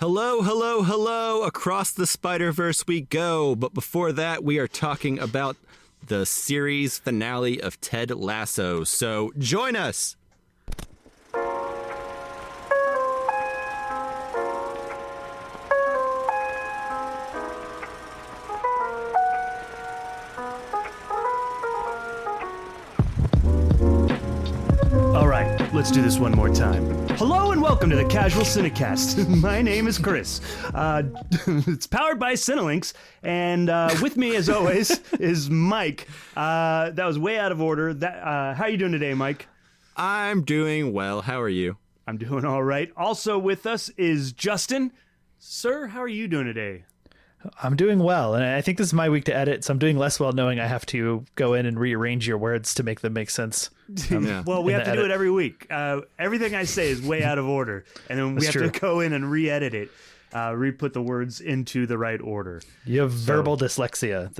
Hello, hello, hello. Across the Spider-Verse we go. But before that, we are talking about the series finale of Ted Lasso. So join us. Let's do this one more time. Hello and welcome to the Casual Cinecast. My name is Chris. It's powered by Cinelinx, and with me, as always, is Mike. That was way out of order. How are you doing today, Mike? I'm doing well. How are you? I'm doing all right. Also with us is Justin. Sir, how are you doing today? I'm doing well, and I think this is my week to edit, so I'm doing less well knowing I have to go in and rearrange your words to make them make sense. Well, we have to do it every week. Everything I say is way out of order, and then we have to go in and re-edit it, re-put the words into the right order. You have verbal dyslexia.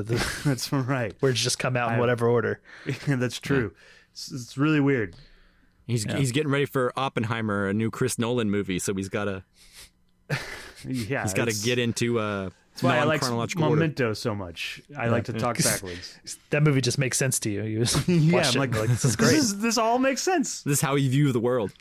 That's right. Words just come out in whatever order. That's true. Yeah. It's really weird. He's getting ready for Oppenheimer, a new Chris Nolan movie, so he's got to get into that's why I like Memento so much. I like to talk backwards. That movie just makes sense to you. You just I'm like, this is great. This all makes sense. This is how you view the world.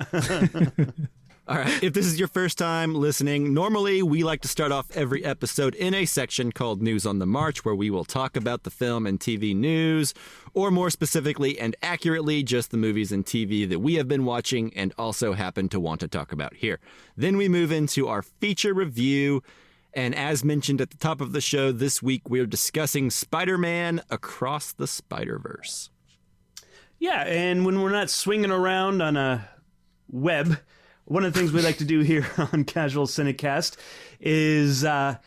All right. If this is your first time listening, normally we like to start off every episode in a section called News on the March, where we will talk about the film and TV news, or more specifically and accurately, just the movies and TV that we have been watching and also happen to want to talk about here. Then we move into our feature review. And as mentioned at the top of the show, this week we're discussing Spider-Man Across the Spider-Verse. Yeah, and when we're not swinging around on a web, one of the things we like to do here on Casual Cinecast is a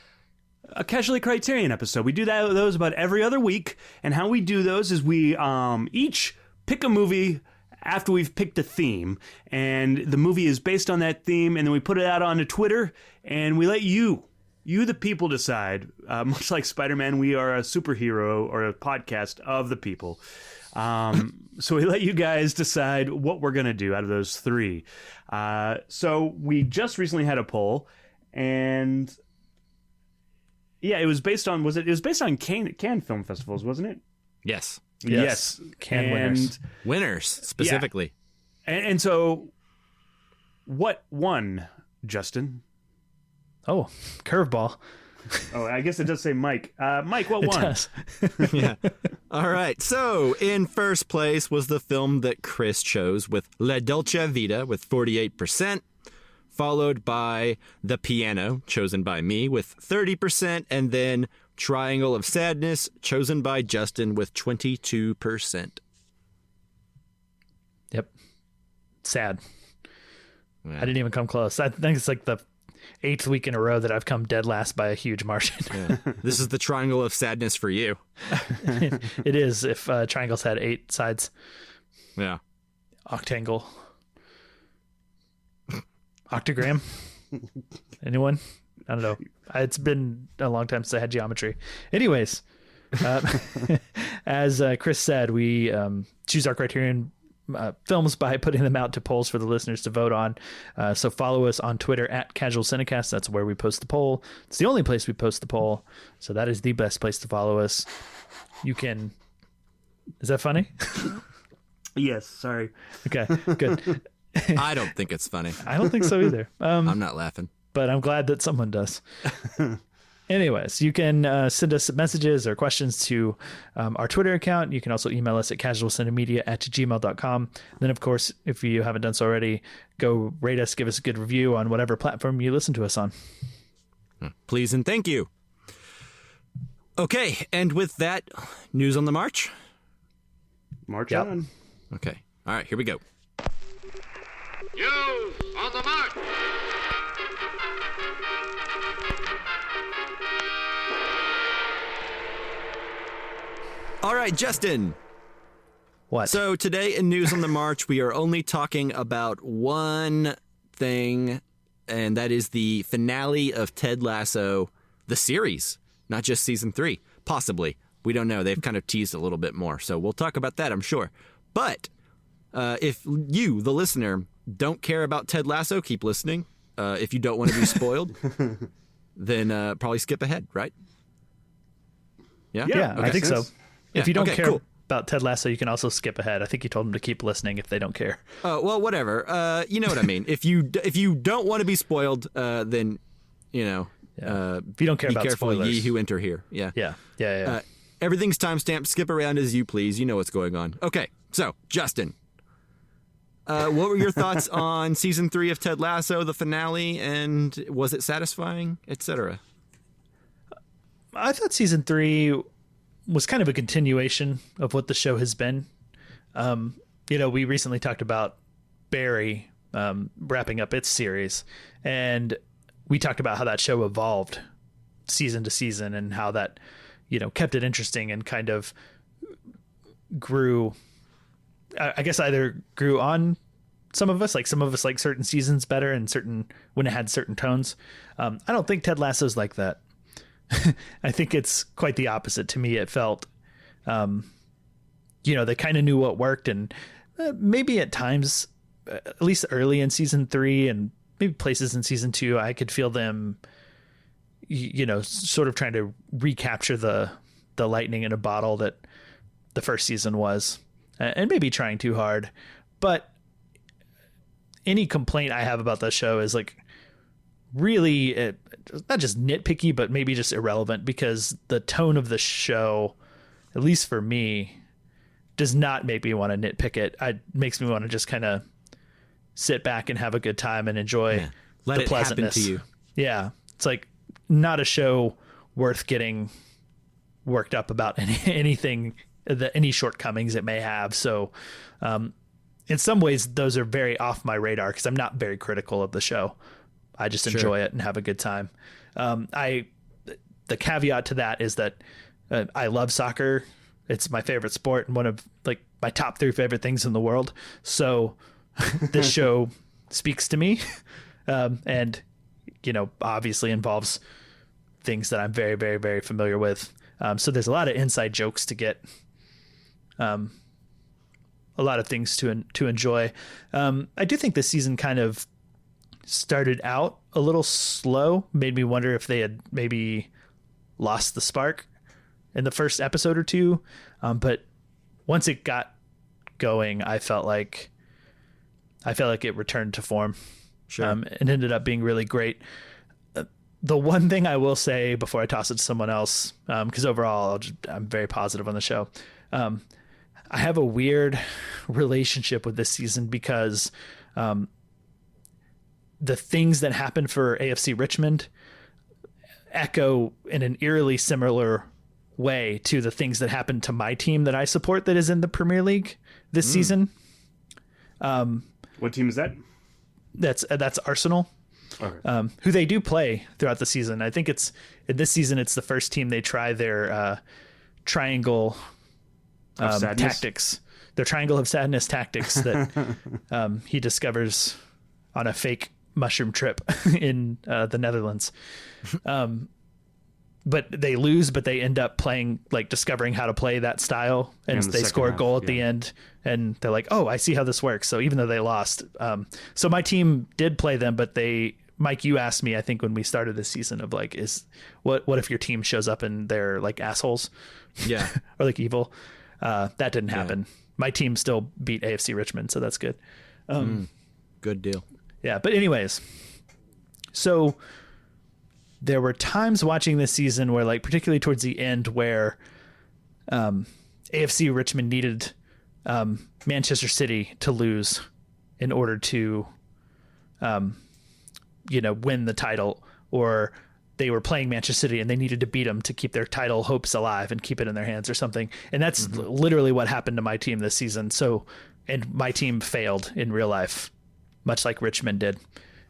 Casually Criterion episode. We do those about every other week, and how we do those is we each pick a movie after we've picked a theme, and the movie is based on that theme, and then we put it out onto Twitter, and we let you, the people, decide. Much like Spider-Man, we are a superhero or a podcast of the people. So we let you guys decide what we're going to do out of those three. So we just recently had a poll, and yeah, it was based on, it was based on Cannes Film Festivals, wasn't it? Yes. Cannes winners. Winners, specifically. Yeah. And so what won, Justin? Oh, curveball. Oh, I guess it does say Mike. Mike, what won? It does. Yeah. All right. So in first place was the film that Chris chose with La Dolce Vita with 48%, followed by The Piano, chosen by me with 30%, and then Triangle of Sadness, chosen by Justin with 22%. Yep. Sad. Yeah. I didn't even come close. I think it's like the 8th week in a row that I've come dead last by a huge margin. Yeah. This is the Triangle of Sadness for you. It is, if triangles had 8 sides. Yeah. Octangle. Octagram. Anyone? I don't know. It's been a long time since I had geometry. Anyways, as Chris said, we choose our criterion films by putting them out to polls for the listeners to vote on. So follow us on Twitter at Casual Cinecast. That's where we post the poll. It's the only place we post the poll. So that is the best place to follow us. You can... Is that funny? Yes, sorry. Okay, good. I don't think it's funny. I don't think so either. I'm not laughing. But I'm glad that someone does. Anyways, you can send us messages or questions to our Twitter account. You can also email us at casualcinemedia@gmail.com. Then, of course, if you haven't done so already, go rate us, give us a good review on whatever platform you listen to us on. Please and thank you. Okay, and with that, news on the march? March on. Okay. All right, here we go. News on the march! All right, Justin. What? So today in News on the March, we are only talking about one thing, and that is the finale of Ted Lasso, the series, not just season 3. Possibly. We don't know. They've kind of teased a little bit more, so we'll talk about that, I'm sure. But if you, the listener, don't care about Ted Lasso, keep listening. if you don't want to be spoiled, then probably skip ahead, right? Yeah, Yeah, Okay. I think so. Yeah, If you don't okay, care cool. about Ted Lasso, you can also skip ahead. I think you told them to keep listening if they don't care. Well, whatever. You know what I mean. If you don't want to be spoiled, then If you don't care be about careful, spoilers. ye who enter here. Yeah. Yeah. Everything's timestamped. Skip around as you please. You know what's going on. Okay, so Justin, what were your thoughts on season 3 of Ted Lasso, the finale, and was it satisfying, etc.? I thought season 3 was kind of a continuation of what the show has been. We recently talked about Barry wrapping up its series, and we talked about how that show evolved season to season and how that, kept it interesting and kind of grew, I guess either grew on some of us, like some of us like certain seasons better and when it had certain tones. I don't think Ted Lasso's like that. I think it's quite the opposite. To me, it felt, they kind of knew what worked, and maybe at times, at least early in season 3 and maybe places in season 2, I could feel them, sort of trying to recapture the lightning in a bottle that the first season was, and maybe trying too hard. But any complaint I have about the show is like really not just nitpicky, but maybe just irrelevant, because the tone of the show, at least for me, does not make me want to nitpick it. It makes me want to just kind of sit back and have a good time and enjoy Let the it pleasantness. happen to you. Yeah. It's like not a show worth getting worked up about anything, any shortcomings it may have. So, in some ways, those are very off my radar because I'm not very critical of the show. I just enjoy it and have a good time. The caveat to that is that I love soccer. It's my favorite sport and one of like my top 3 favorite things in the world. So this show speaks to me, and obviously involves things that I'm very, very, very familiar with. So there's a lot of inside jokes to get. A lot of things to enjoy. I do think this season kind of started out a little slow, made me wonder if they had maybe lost the spark in the first episode or 2. But once it got going, I felt like it returned to form. Sure. And ended up being really great. The one thing I will say before I toss it to someone else, because overall I'm very positive on the show. I have a weird relationship with this season because the things that happen for AFC Richmond echo in an eerily similar way to the things that happen to my team that I support that is in the Premier League this season. What team is that? That's Arsenal. Okay. Who they do play throughout the season. I think in this season it's the first team they try their triangle tactics. Their triangle of sadness tactics that he discovers on a fake mushroom trip in the Netherlands. But they lose, but they end up playing, like discovering how to play that style, and the they second score a half, goal at the end, and they're like, "Oh, I see how this works." So even though they lost, so my team did play them, but Mike, you asked me, I think when we started this season, of like, what if your team shows up and they're like assholes, Yeah, or like evil? That didn't happen. My team still beat AFC Richmond, so that's good. good deal. Yeah, but anyways, so there were times watching this season where, like, particularly towards the end, where AFC Richmond needed Manchester City to lose in order to, win the title, or they were playing Manchester City and they needed to beat them to keep their title hopes alive and keep it in their hands or something. And that's literally what happened to my team this season. So, and my team failed in real life, much like Richmond did.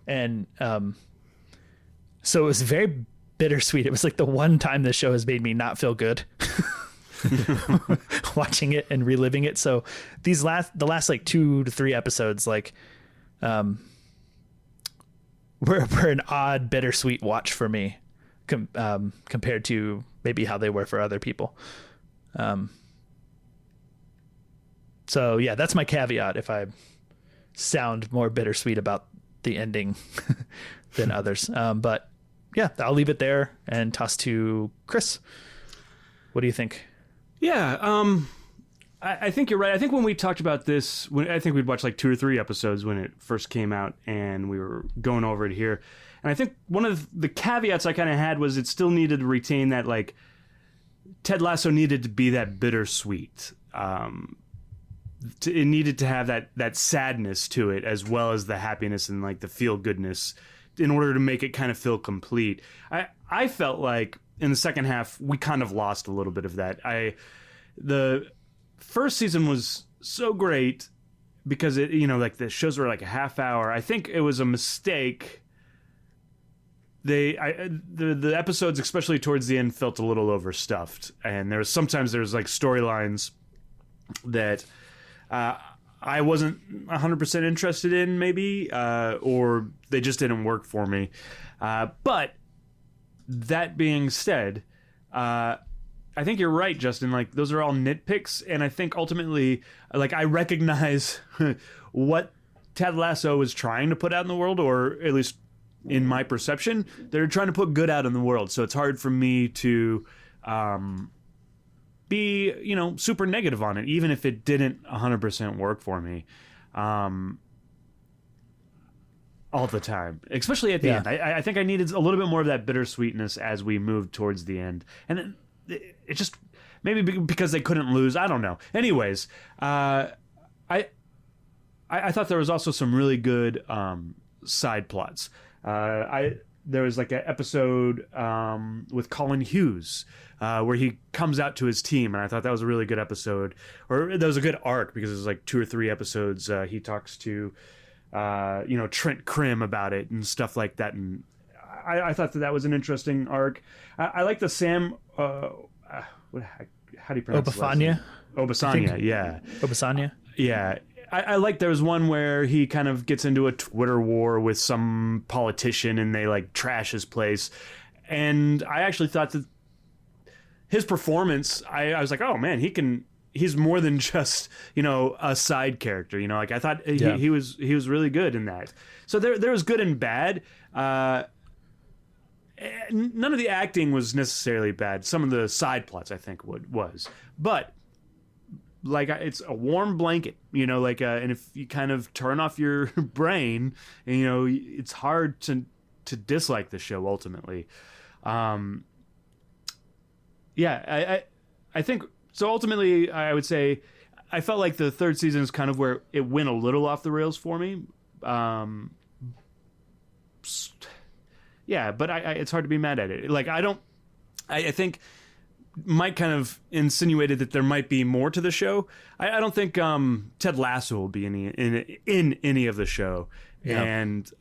And so it was very bittersweet. It was like the one time this show has made me not feel good watching it and reliving it. So the last like 2 to 3 episodes, like, were an odd, bittersweet watch for me, compared to maybe how they were for other people. So yeah, that's my caveat. If I sound more bittersweet about the ending than others. But yeah, I'll leave it there and toss to Chris. What do you think? Yeah, I think you're right. I think when we talked about this, I think we'd watched like 2 or 3 episodes when it first came out, and we were going over it here. And I think one of the caveats I kind of had was it still needed to retain that, like, Ted Lasso needed to be that bittersweet. It needed to have that sadness to it, as well as the happiness and like the feel goodness, in order to make it kind of feel complete. I felt like in the second half we kind of lost a little bit of that. The first season was so great because it, like the shows were like a half hour. I think it was a mistake. The episodes, especially towards the end, felt a little overstuffed, and sometimes there's like storylines that I wasn't 100% interested in, maybe, or they just didn't work for me. But that being said, I think you're right, Justin. Like, those are all nitpicks, and I think ultimately, like, I recognize what Ted Lasso is trying to put out in the world, or at least in my perception, they're trying to put good out in the world. So it's hard for me to be, super negative on it, even if it didn't 100% work for me. All the time, especially at the end. I think I needed a little bit more of that bittersweetness as we moved towards the end. And then it just, maybe because they couldn't lose, I don't know. Anyways, I thought there was also some really good side plots. There was like an episode with Colin Hughes where he comes out to his team, and I thought that was a really good episode, or that was a good arc, because it was like 2 or 3 episodes. He talks to Trent Krim about it and stuff like that, and I thought that was an interesting arc. I like the Sam. How do you pronounce Obafanya? Obafanya, yeah. Obafanya? Yeah. I like there was one where he kind of gets into a Twitter war with some politician, and they like trash his place. And I actually thought that his performance, I was like, oh man, he's more than just, a side character, like I thought he was really good in that. So there was good and bad. None of the acting was necessarily bad. Some of the side plots I think was, but like it's a warm blanket, and if you kind of turn off your brain, it's hard to dislike the show ultimately. I think so. Ultimately, I would say I felt like the third season is kind of where it went a little off the rails for me. But it's hard to be mad at it. Like, I think Mike kind of insinuated that there might be more to the show. I don't think Ted Lasso will be in any of the show, and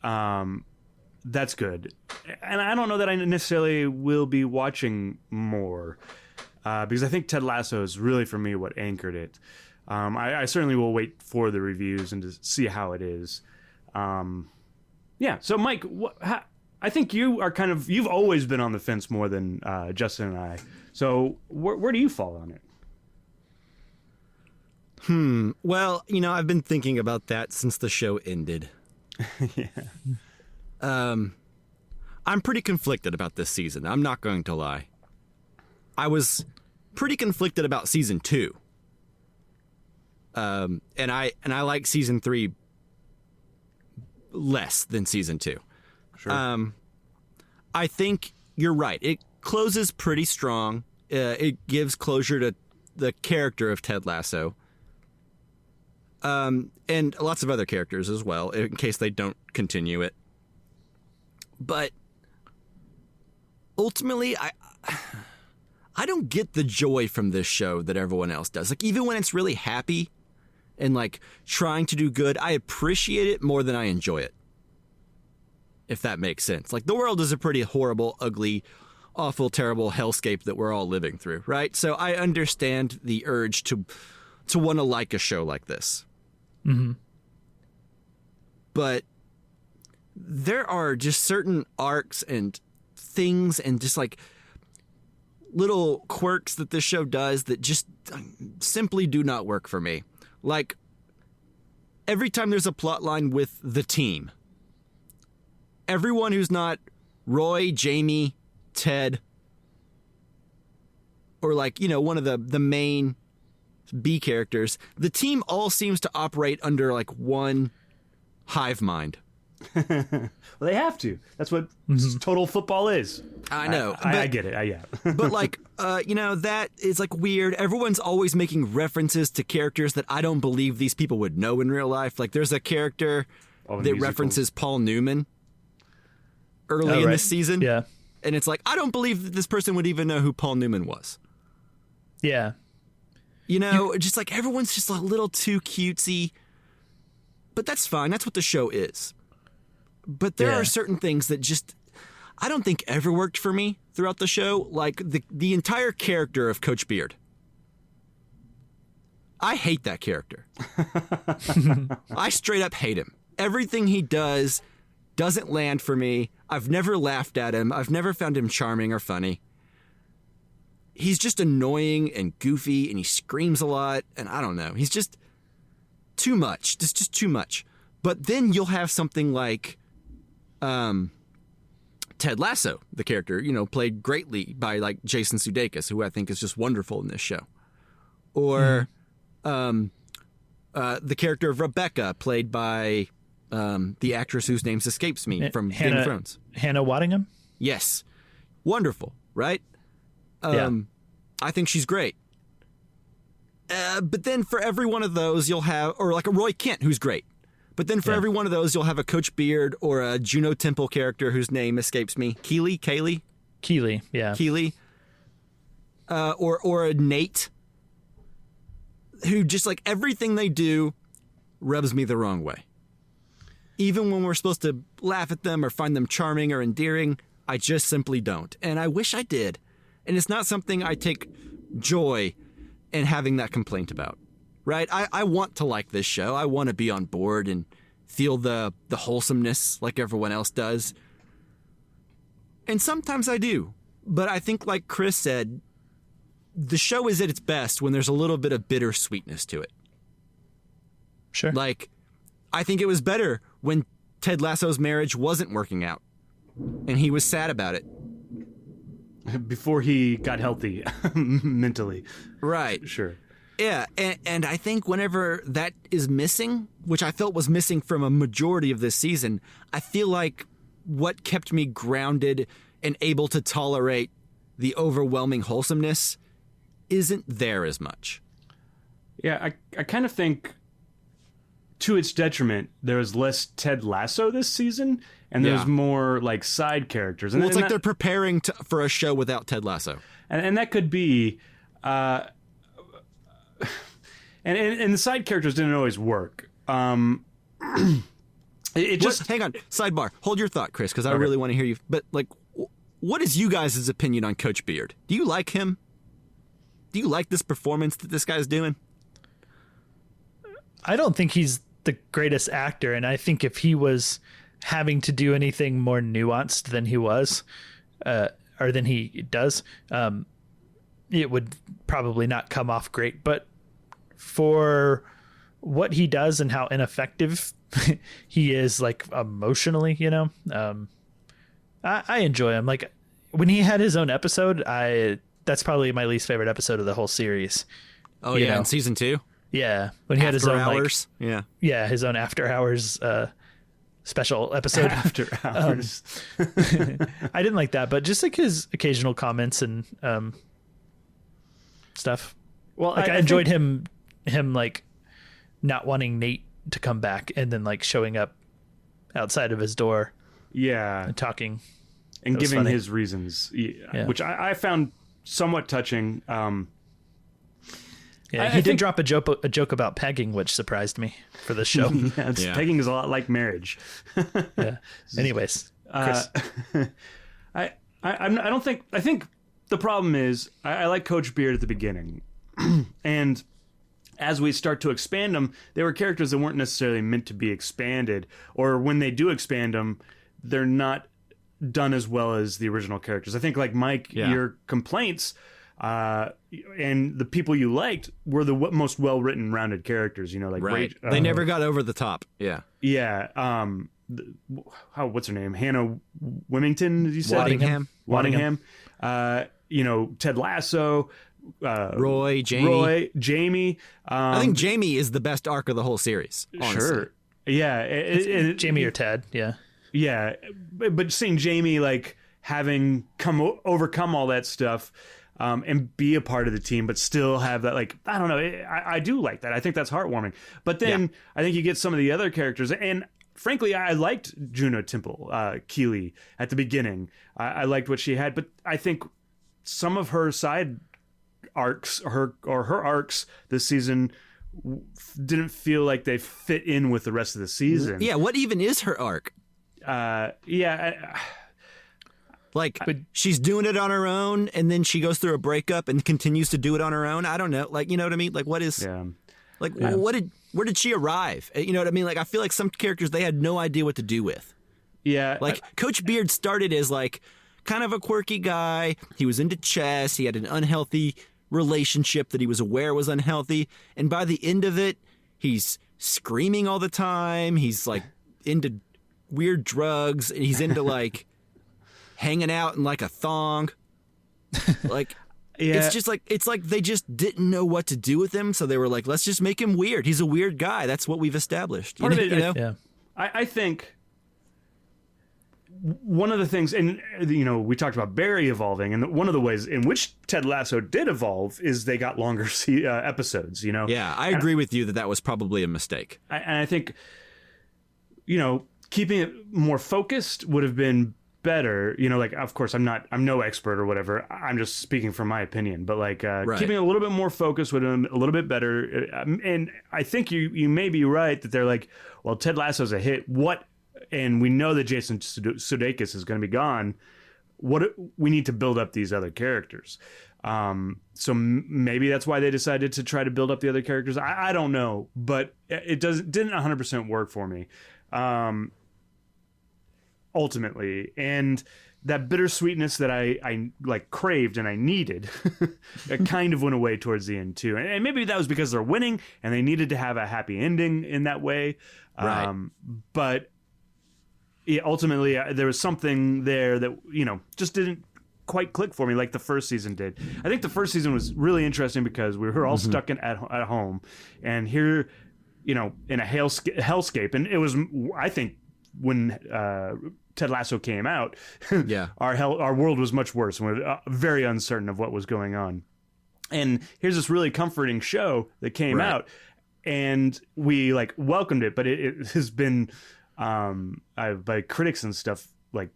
that's good. And I don't know that I necessarily will be watching more, because I think Ted Lasso is really, for me, what anchored it. I certainly will wait for the reviews and to see how it is. So Mike, I think you are you've always been on the fence more than Justin and I. So where do you fall on it? Well, I've been thinking about that since the show ended. Yeah. I'm pretty conflicted about this season. I'm not going to lie. I was pretty conflicted about season 2. And I like season 3 less than season 2. Sure. I think you're right. It closes pretty strong. It gives closure to the character of Ted Lasso. And lots of other characters as well, in case they don't continue it. But ultimately, I don't get the joy from this show that everyone else does. Like, even when it's really happy and like trying to do good, I appreciate it more than I enjoy it. If that makes sense. Like, the world is a pretty horrible, ugly, awful, terrible hellscape that we're all living through, right? So I understand the urge to want to like a show like this. Mm-hmm. But there are just certain arcs and things and just like little quirks that this show does that just simply do not work for me. Like, every time there's a plot line with the team, everyone who's not Roy, Jamie, Ted, or like, one of the main B characters, the team all seems to operate under like one hive mind. Well, they have to. That's what total football is. I know. I get it. Yeah. But like, that is like weird. Everyone's always making references to characters that I don't believe these people would know in real life. Like there's a character that references Paul Newman early in this season. Yeah. And it's like, I don't believe that this person would even know who Paul Newman was. Yeah. Just like everyone's just a little too cutesy. But that's fine. That's what the show is. But there are certain things that just, I don't think ever worked for me throughout the show. Like the entire character of Coach Beard. I hate that character. I straight up hate him. Everything he does doesn't land for me. I've never laughed at him. I've never found him charming or funny. He's just annoying and goofy, and he screams a lot, and I don't know. He's just too much. Just too much. But then you'll have something like Ted Lasso, the character, played greatly by like Jason Sudeikis, who I think is just wonderful in this show. Or the character of Rebecca, played by the actress whose name escapes me from Game of Thrones. Hannah Waddingham? Yes. Wonderful, right? I think she's great. But then for every one of those, you'll have, or like a Roy Kent, who's great. But then for every one of those, you'll have a Coach Beard or a Juno Temple character whose name escapes me. Kaylee, yeah. Keeley. Or a Nate, who just like everything they do rubs me the wrong way. Even when we're supposed to laugh at them or find them charming or endearing, I just simply don't. And I wish I did. And it's not something I take joy in having that complaint about, right? I want to like this show. I want to be on board and feel the wholesomeness like everyone else does. And sometimes I do. But I think, like Chris said, the show is at its best when there's a little bit of bittersweetness to it. Sure. Like, I think it was better when Ted Lasso's marriage wasn't working out and he was sad about it. Before he got healthy mentally. Right. Sure. Yeah, and I think whenever that is missing, which I felt was missing from a majority of this season, I feel like what kept me grounded and able to tolerate the overwhelming wholesomeness isn't there as much. Yeah, I kind of think, to its detriment, there was less Ted Lasso this season, and there's more like side characters. And well, it's like they're preparing for a show without Ted Lasso. And that could be... and the side characters didn't always work. It just... Hang on, sidebar. Hold your thought, Chris, because I really want to hear you. But like, what is you guys' opinion on Coach Beard? Do you like him? Do you like this performance that this guy's doing? I don't think he's the greatest actor, and I think if he was having to do anything more nuanced than he was, or than he does, it would probably not come off great. But for what he does and how ineffective he is, like emotionally, I enjoy him. Like when he had his own episode, that's probably my least favorite episode of the whole series. Oh yeah, in season 2. Yeah, when he had his own hours. His own after hours special episode. After hours. I didn't like that, but just like his occasional comments and stuff. Well, like I enjoyed him like not wanting Nate to come back and then like showing up outside of his door. Yeah, and talking and giving his reasons, which I found somewhat touching. Yeah, he did drop a joke about pegging, which surprised me for this show. Pegging is a lot like marriage. Yeah. Anyways, Chris. I think the problem is I like Coach Beard at the beginning, and as we start to expand them, they were characters that weren't necessarily meant to be expanded, or when they do expand them, they're not done as well as the original characters. I think, like Mike, your complaints. And the people you liked were the most well-written, rounded characters. Like right. They never got over the top. Yeah. Yeah. what's her name? Hannah Wymington, did you say? Waddingham. Ted Lasso, Roy, Jamie. I think Jamie is the best arc of the whole series. Honestly. Sure. Yeah. Jamie or Ted. Yeah. Yeah. But seeing Jamie like having overcome all that stuff, and be a part of the team, but still have that, like, I don't know. I do like that. I think that's heartwarming. But then I think you get some of the other characters, and frankly, I liked Juno Temple, Keeley at the beginning. I liked what she had, but I think some of her side arcs, her arcs this season, didn't feel like they fit in with the rest of the season. Yeah, what even is her arc? Like, she's doing it on her own, and then she goes through a breakup and continues to do it on her own. I don't know. Like, you know what I mean? Like, what is... Yeah. Like, where did she arrive? You know what I mean? Like, I feel like some characters, they had no idea what to do with. Yeah. Like, Coach Beard started as, like, kind of a quirky guy. He was into chess. He had an unhealthy relationship that he was aware was unhealthy. And by the end of it, he's screaming all the time. He's, like, into weird drugs. He's into, like... hanging out in like a thong. Like, it's just like, it's like they just didn't know what to do with him. So they were like, let's just make him weird. He's a weird guy. That's what we've established. Part of it, you know? Yeah. I think one of the things, and we talked about Barry evolving, and one of the ways in which Ted Lasso did evolve is they got longer episodes, Yeah, I agree with you that was probably a mistake. And I think, keeping it more focused would have been better. Like, of course, I'm no expert or whatever. I'm just speaking from my opinion, but like keeping it a little bit more focused would have been a little bit better. And I think you may be right that they're like, well, Ted Lasso's a hit. And we know that Jason Sudeikis is going to be gone. We need to build up these other characters. So maybe that's why they decided to try to build up the other characters. I don't know, but it didn't 100% work for me. Ultimately, and that bittersweetness that I like craved and I needed, it kind of went away towards the end too. And maybe that was because they're winning and they needed to have a happy ending in that way. Right. But ultimately, there was something there that just didn't quite click for me like the first season did. I think the first season was really interesting because we were all stuck at home, and here, in a hellscape, and it was, I think, when Ted Lasso came out, our world was much worse, and we were very uncertain of what was going on. And here's this really comforting show that came out, and we like welcomed it, but it has been by critics and stuff, like,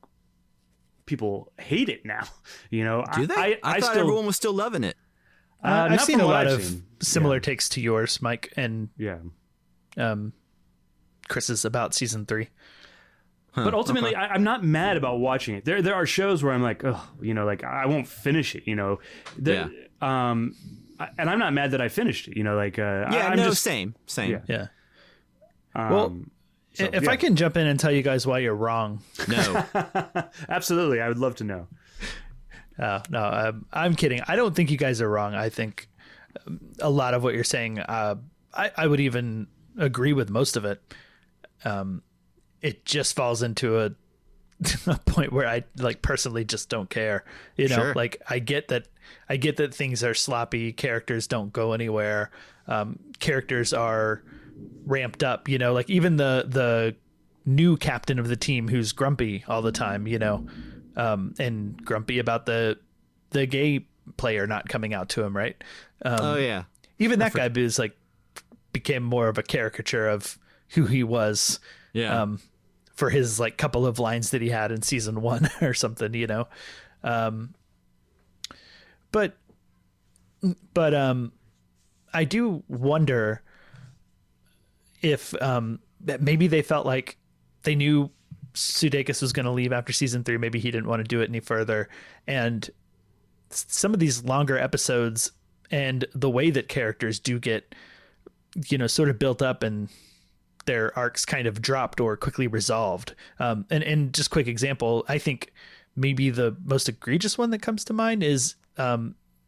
people hate it now. Do they? I thought everyone was still loving it. I've seen a lot of similar takes to yours, Mike, and Chris's about season 3. But ultimately, okay. I'm not mad about watching it. There are shows where I'm like, oh, like I won't finish it. And I'm not mad that I finished it. I'm just same. Yeah. If I can jump in and tell you guys why you're wrong. No. Absolutely, I would love to know. No, I'm kidding. I don't think you guys are wrong. I think a lot of what you're saying, I would even agree with most of it. It just falls into a point where I like personally just don't care. Sure. Like I get that things are sloppy. Characters don't go anywhere. Characters are ramped up, like even the new captain of the team who's grumpy all the time, and grumpy about the gay player not coming out to him. Right. Even that guy became more of a caricature of who he was. Yeah. For his like couple of lines that he had in season 1 or something, but I do wonder if maybe they felt like they knew Sudeikis was going to leave after season 3. Maybe he didn't want to do it any further. And some of these longer episodes and the way that characters do get, sort of built up and their arcs kind of dropped or quickly resolved. And just quick example, I think maybe the most egregious one that comes to mind is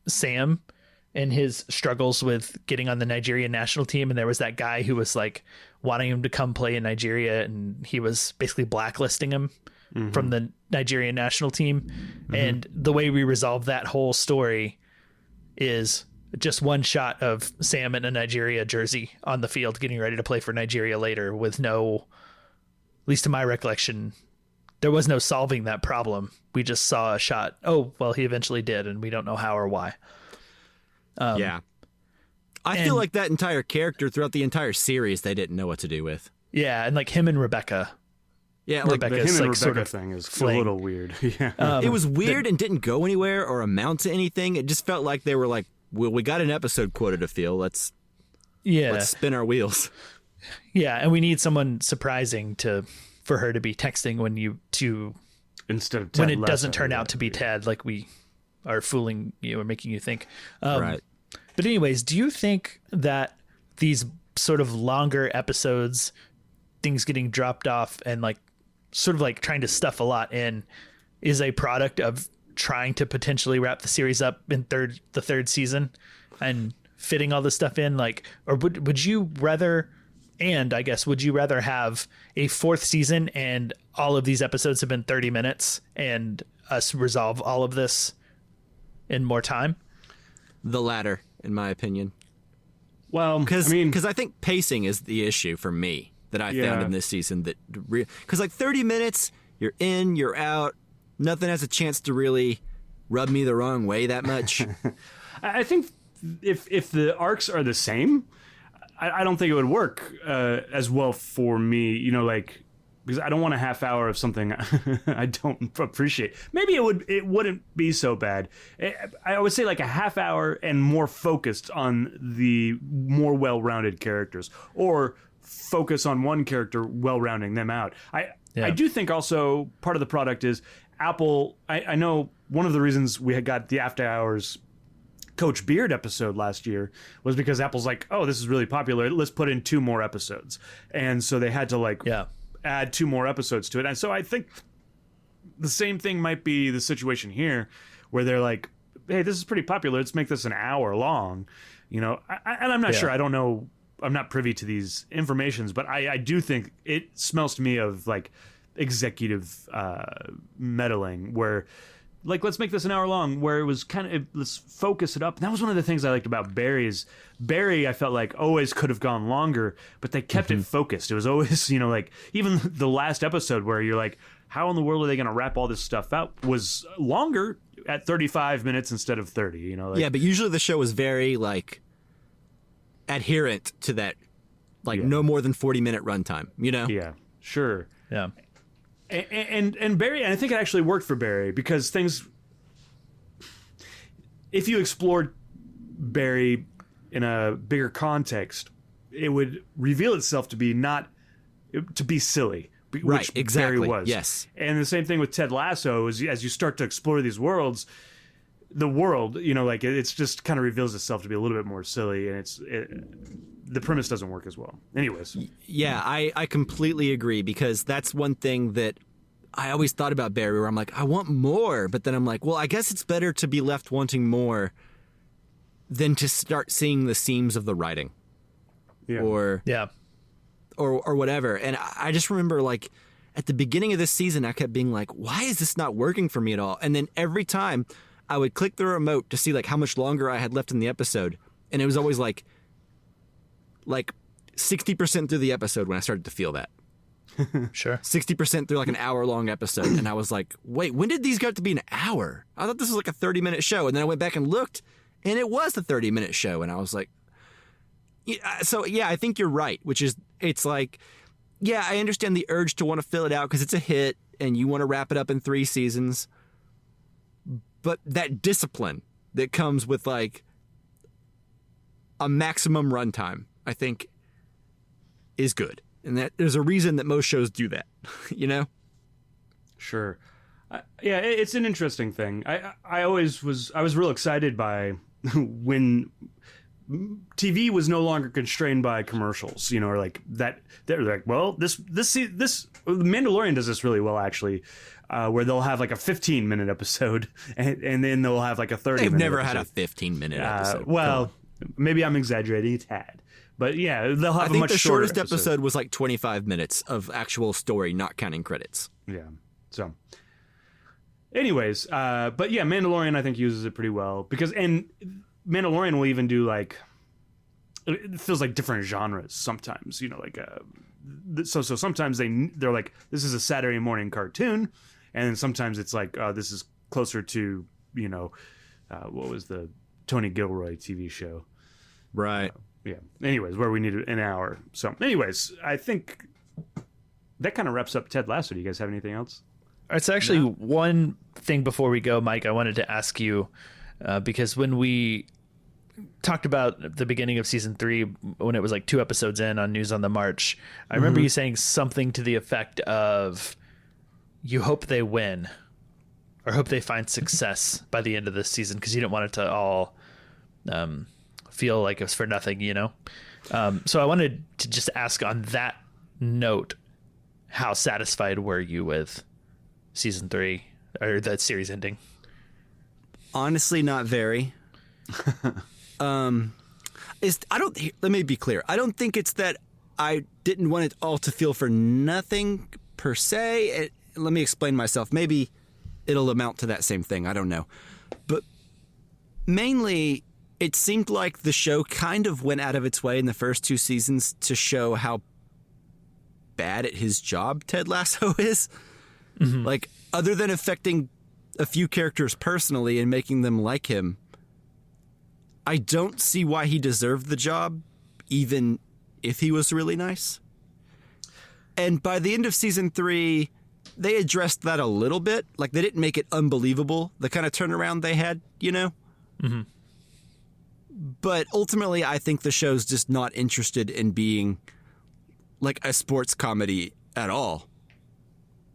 Sam and his struggles with getting on the Nigerian national team. And there was that guy who was like wanting him to come play in Nigeria, and he was basically blacklisting him from the Nigerian national team. And the way we resolved that whole story is just one shot of Sam in a Nigeria jersey on the field getting ready to play for Nigeria later, with no, at least to my recollection, there was no solving that problem. We just saw a shot. Oh, well, he eventually did, and we don't know how or why. Yeah. I feel like that entire character throughout the entire series, they didn't know what to do with. Yeah, and like him and Rebecca. Yeah, like the him and Rebecca sort of thing is a little weird. Yeah. It was weird and didn't go anywhere or amount to anything. It just felt like they were like, well, we got an episode quota to fill. Let's spin our wheels. Yeah, and we need someone surprising for her to be texting instead of Ted when it Lasso, doesn't turn out to be Ted, like we are fooling you or making you think. Right. But anyways, do you think that these sort of longer episodes, things getting dropped off and like sort of like trying to stuff a lot in, is a product of trying to potentially wrap the series up in the third season and fitting all this stuff in? Like, or would you rather, and I guess, would you rather have a fourth season and all of these episodes have been 30 minutes and us resolve all of this in more time? The latter, in my opinion. Well, because I think pacing is the issue for me that I found in this season. Because like 30 minutes, you're in, you're out. Nothing has a chance to really rub me the wrong way that much. I think if the arcs are the same, I don't think it would work as well for me. You know, like, because I don't want a half hour of something I don't appreciate. Maybe it wouldn't be so bad. I would say like a half hour and more focused on the more well-rounded characters, or focus on one character well-rounding them out. I do think also part of the product is Apple. I know one of the reasons we had got the After Hours Coach Beard episode last year was because Apple's like, oh, this is really popular, let's put in 2 more episodes. And so they had to like add 2 more episodes to it. And so I think the same thing might be the situation here, where they're like, hey, this is pretty popular, let's make this an hour long. You know, and I'm not sure, I don't know, I'm not privy to these informations, but I do think it smells to me of like executive meddling, where like, let's make this an hour long, where it was kind of, let's focus it up. And that was one of the things I liked about Barry, I felt like always could have gone longer, but they kept it focused. It was always, you know, like even the last episode where you're like, how in the world are they going to wrap all this stuff out, was longer at 35 minutes instead of 30, you know? Like, yeah, but usually the show was very like adherent to that, like no more than 40-minute runtime, you know? Yeah, sure. Yeah. And Barry, and I think it actually worked for Barry, because things, if you explored Barry in a bigger context, it would reveal itself to be silly, Right, which exactly. Barry was. Yes. And the same thing with Ted Lasso, is as you start to explore these worlds, the world, you know, like it's just kind of reveals itself to be a little bit more silly, and the premise doesn't work as well. Anyways. Yeah, I completely agree, because that's one thing that I always thought about Barry, where I'm like, I want more, but then I'm like, well, I guess it's better to be left wanting more than to start seeing the seams of the writing. Yeah. Or whatever. And I just remember, like, at the beginning of this season, I kept being like, why is this not working for me at all? And then every time I would click the remote to see like how much longer I had left in the episode, and it was always like 60% through the episode when I started to feel that. Sure. 60% through like an hour-long episode, and I was like, wait, when did these get to be an hour? I thought this was like a 30-minute show, and then I went back and looked, and it was a 30-minute show, and I was like, so yeah, I think you're right, which is, it's like, yeah, I understand the urge to want to fill it out because it's a hit, and you want to wrap it up in 3 seasons, but that discipline that comes with like a maximum runtime, I think, is good. And that there's a reason that most shows do that, you know? Sure. Yeah, it's an interesting thing. I was real excited by when TV was no longer constrained by commercials, or like that. They're like, well, this Mandalorian does this really well, actually, where they'll have like a 15-minute episode, and then they'll have like a 30. They've never had a 15-minute episode. Well, maybe I'm exaggerating a tad, but yeah, they'll have a much the shorter shortest episode was like 25 minutes of actual story, not counting credits. Yeah. So, anyways, but yeah, Mandalorian I think uses it pretty well and Mandalorian will even do like, it feels like different genres sometimes, so sometimes they're like, this is a Saturday morning cartoon, and then sometimes it's like, this is closer to, what was the Tony Gilroy TV show? Right. Yeah. Anyways, where we need an hour. So anyways, I think that kind of wraps up Ted Lasso. Do you guys have anything else? It's actually one thing before we go, Mike, I wanted to ask you, because when we talked about the beginning of season 3, when it was like 2 episodes in on News on the March, I remember you saying something to the effect of, you hope they win or hope they find success by the end of this season, because you didn't want it to all feel like it was for nothing, So I wanted to just ask on that note, how satisfied were you with season 3 or the series ending? Honestly, not very. Let me be clear. I don't think it's that I didn't want it all to feel for nothing per se. Let me explain myself. Maybe it'll amount to that same thing. I don't know. But mainly, it seemed like the show kind of went out of its way in the first 2 seasons to show how bad at his job Ted Lasso is. Mm-hmm. Like, other than affecting a few characters personally and making them like him, I don't see why he deserved the job, even if he was really nice. And by the end of season 3, they addressed that a little bit. Like, they didn't make it unbelievable, the kind of turnaround they had, Mm-hmm. But ultimately, I think the show's just not interested in being like a sports comedy at all.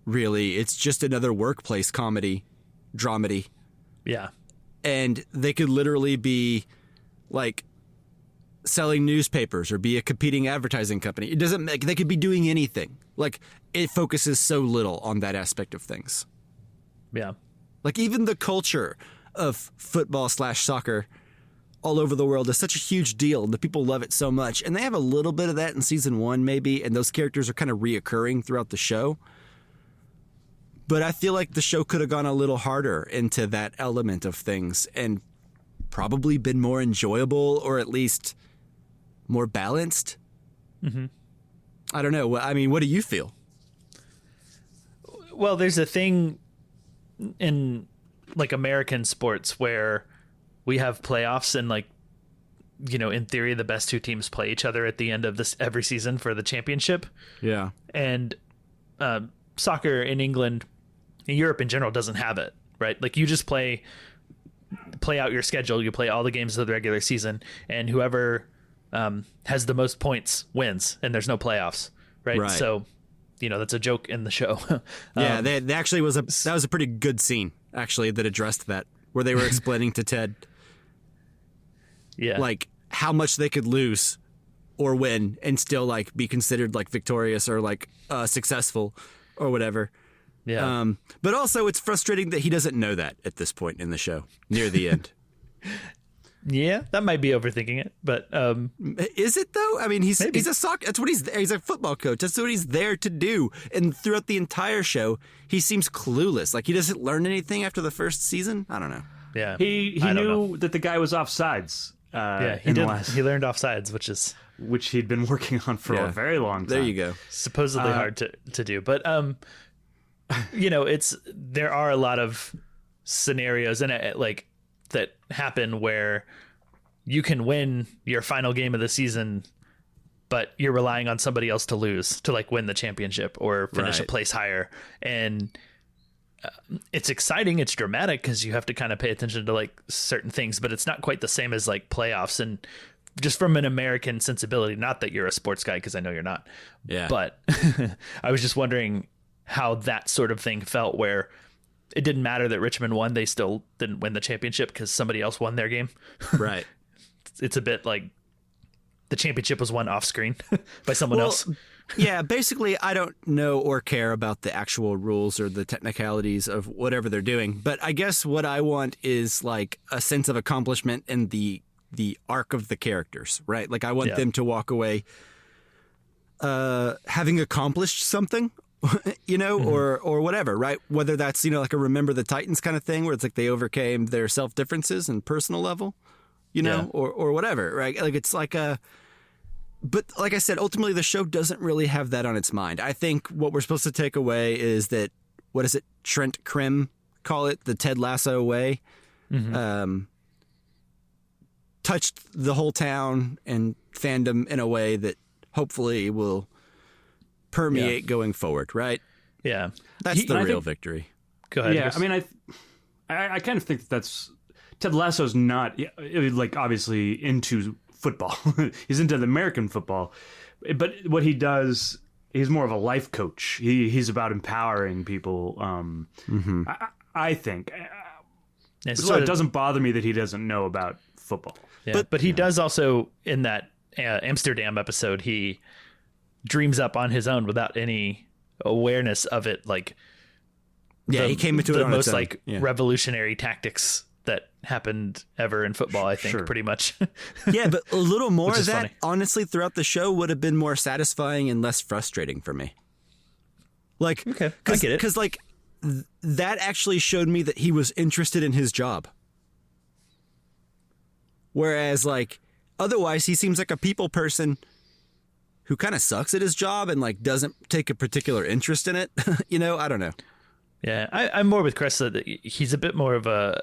Really, it's just another workplace comedy, dramedy. Yeah. And they could literally be like selling newspapers or be a competing advertising company. It doesn't make, they could be doing anything. Like, it focuses so little on that aspect of things. Yeah. Like, even the culture of football/soccer all over the world is such a huge deal. And the people love it so much. And they have a little bit of that in season 1, maybe. And those characters are kind of reoccurring throughout the show. But I feel like the show could have gone a little harder into that element of things and probably been more enjoyable, or at least more balanced. Mm-hmm. I don't know. I mean, what do you feel? Well, there's a thing in like American sports where we have playoffs and, like, in theory, the best 2 teams play each other at the end of this every season for the championship. Yeah. And soccer in England, in Europe in general, doesn't have it, right? Like, you just play out your schedule. You play all the games of the regular season, and whoever has the most points wins, and there's no playoffs, right? So, that's a joke in the show. Yeah, that actually was a pretty good scene, actually, that addressed that, where they were explaining to Ted, like, how much they could lose or win and still, like, be considered, like, victorious or, like, successful or whatever. Yeah. But also, it's frustrating that he doesn't know that at this point in the show, near the end. Yeah, that might be overthinking it, but is it though? I mean, he's a soccer. That's what he's a football coach. That's what he's there to do. And throughout the entire show, he seems clueless. Like, he doesn't learn anything after the first season. I don't know. Yeah, he knew that the guy was offsides. He did. He learned offsides, which he'd been working on for a very long time. There you go. Supposedly hard to do, but there are a lot of scenarios in it, like, that happen where you can win your final game of the season, but you're relying on somebody else to lose to, like, win the championship or finish a place higher. And it's exciting. It's dramatic because you have to kind of pay attention to, like, certain things, but it's not quite the same as, like, playoffs. And just from an American sensibility, not that you're a sports guy, because I know you're not. Yeah. But I was just wondering how that sort of thing felt, where it didn't matter that Richmond won. They still didn't win the championship because somebody else won their game. Right. it's a bit like the championship was won off screen by someone else. Yeah, basically, I don't know or care about the actual rules or the technicalities of whatever they're doing. But I guess what I want is like a sense of accomplishment in the arc of the characters, right? Like I want them to walk away having accomplished something, you know, or whatever, right? Whether that's, you know, like a Remember the Titans kind of thing where it's like they overcame their self-differences and personal level, you know, or whatever, right? Like it's like but like I said, ultimately the show doesn't really have that on its mind. I think what we're supposed to take away is that, what is it, Trent Krim call it, the Ted Lasso way, touched the whole town and fandom in a way that hopefully will permeate going forward, right? Yeah. That's the real victory. Go ahead. Yeah, Chris. I mean, I kind of think that's Ted Lasso's not like obviously into football. He's into the American football, but what he does, he's more of a life coach. He's about empowering people. I think. So it doesn't bother me that he doesn't know about football. Yeah, but he does also, in that Amsterdam episode, he dreams up on his own without any awareness of it. Like, he came into it the on most its own. like revolutionary tactics that happened ever in football, I think, pretty much. Yeah, but a little more of that, funny. honestly, throughout the show would have been more satisfying and less frustrating for me. Like, Okay, I get it. Because, like, that actually showed me that he was interested in his job. Whereas, like, otherwise, he seems like a people person who kind of sucks at his job and, like, doesn't take a particular interest in it. You know, I don't know. Yeah, I'm more with Chris that he's a bit more of a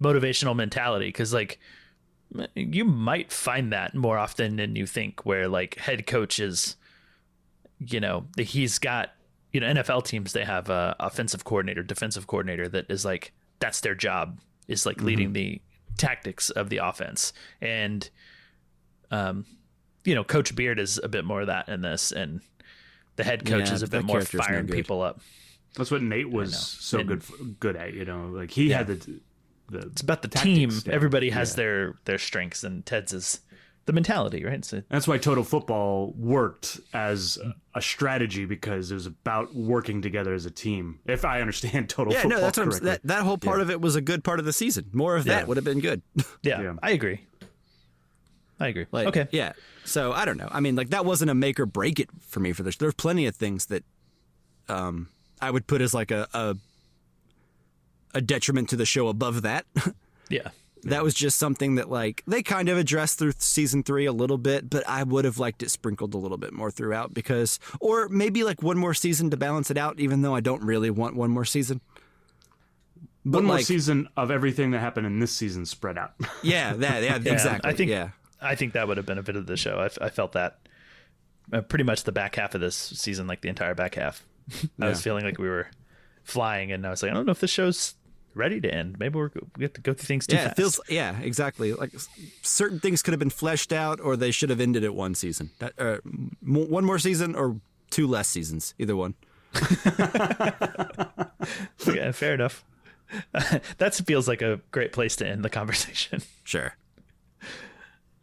motivational mentality, because like you might find that more often than you think, where like head coaches, you know, he's got, you know, NFL teams, they have a offensive coordinator, defensive coordinator that is like, that's their job, is like leading the tactics of the offense. And you know, Coach Beard is a bit more of that in this, and the head coach is a bit more firing people up. That's what Nate was so good at, you know, like he had the it's about the tactics, team. Everybody has their strengths, and Ted's is the mentality, right? So that's why Total Football worked as a strategy, because it was about working together as a team. If I understand Total Football no, that's correctly. that whole part of it was a good part of the season. More of that would have been good. yeah, I agree. Like, okay. Yeah. So I don't know. I mean, like that wasn't a make or break it for me for this. There's plenty of things that I would put as like a detriment to the show above that. Yeah. That was just something that like they kind of addressed through season 3 a little bit, but I would have liked it sprinkled a little bit more throughout, because, or maybe like one more season to balance it out, even though I don't really want one more season. But one more season of everything that happened in this season spread out. Yeah, exactly. I think that would have benefited the show. I felt that pretty much the back half of this season, like the entire back half. I was feeling like we were flying, and I was like, I don't know if the show's ready to end. Maybe we have to go through things too fast. Exactly. Like certain things could have been fleshed out, or they should have ended at one season. One more season or 2 less seasons, either one. Yeah, fair enough. That feels like a great place to end the conversation. Sure.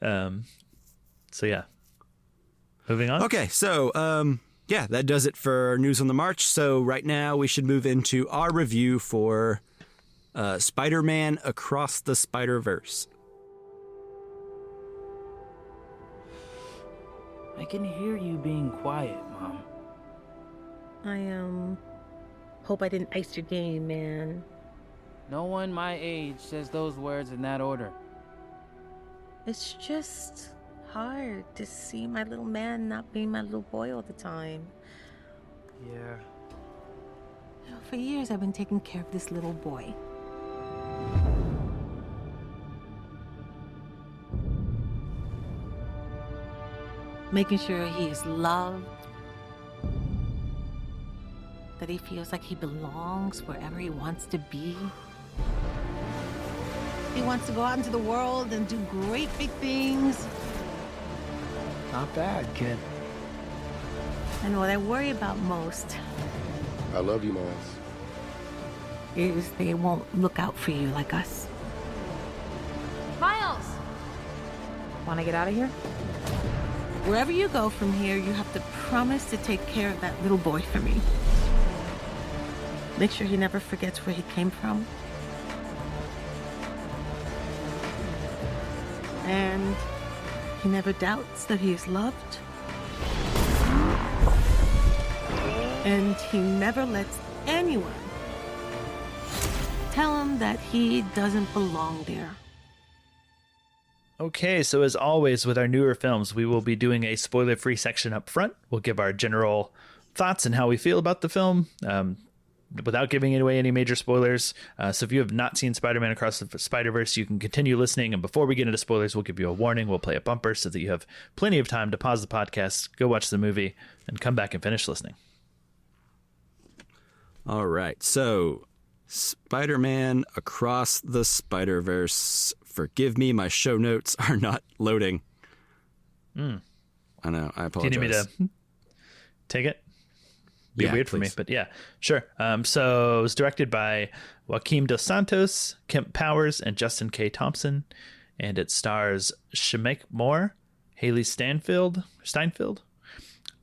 So yeah, moving on. Okay, so that does it for News on the March. So right now we should move into our review for Spider-Man Across the Spider-Verse. I can hear you being quiet, Mom. I hope I didn't ice your game, man. No one my age says those words in that order. It's just hard to see my little man not being my little boy all the time. Yeah. You know, for years I've been taking care of this little boy. Making sure he is loved, that he feels like he belongs wherever he wants to be. He wants to go out into the world and do great big things. Not bad, kid. And what I worry about most I love you, Miles. is they won't look out for you like us. Miles! Want to get out of here? Wherever you go from here, you have to promise to take care of that little boy for me. Make sure he never forgets where he came from. And he never doubts that he is loved. And he never lets anyone tell him that he doesn't belong there. Okay, so as always with our newer films, we will be doing a spoiler-free section up front. We'll give our general thoughts and how we feel about the film without giving away any major spoilers. So if you have not seen Spider-Man Across the Spider-Verse, you can continue listening. And before we get into spoilers, we'll give you a warning. We'll play a bumper so that you have plenty of time to pause the podcast, go watch the movie, and come back and finish listening. All right, so Spider-Man Across the Spider-Verse. Forgive me, my show notes are not loading. I know, I apologize. Do you need me to take it? Be weird for me, but yeah, sure. So it was directed by Joaquim Dos Santos, Kemp Powers, and Justin K. Thompson, and it stars Shemek Moore, Haley Steinfeld,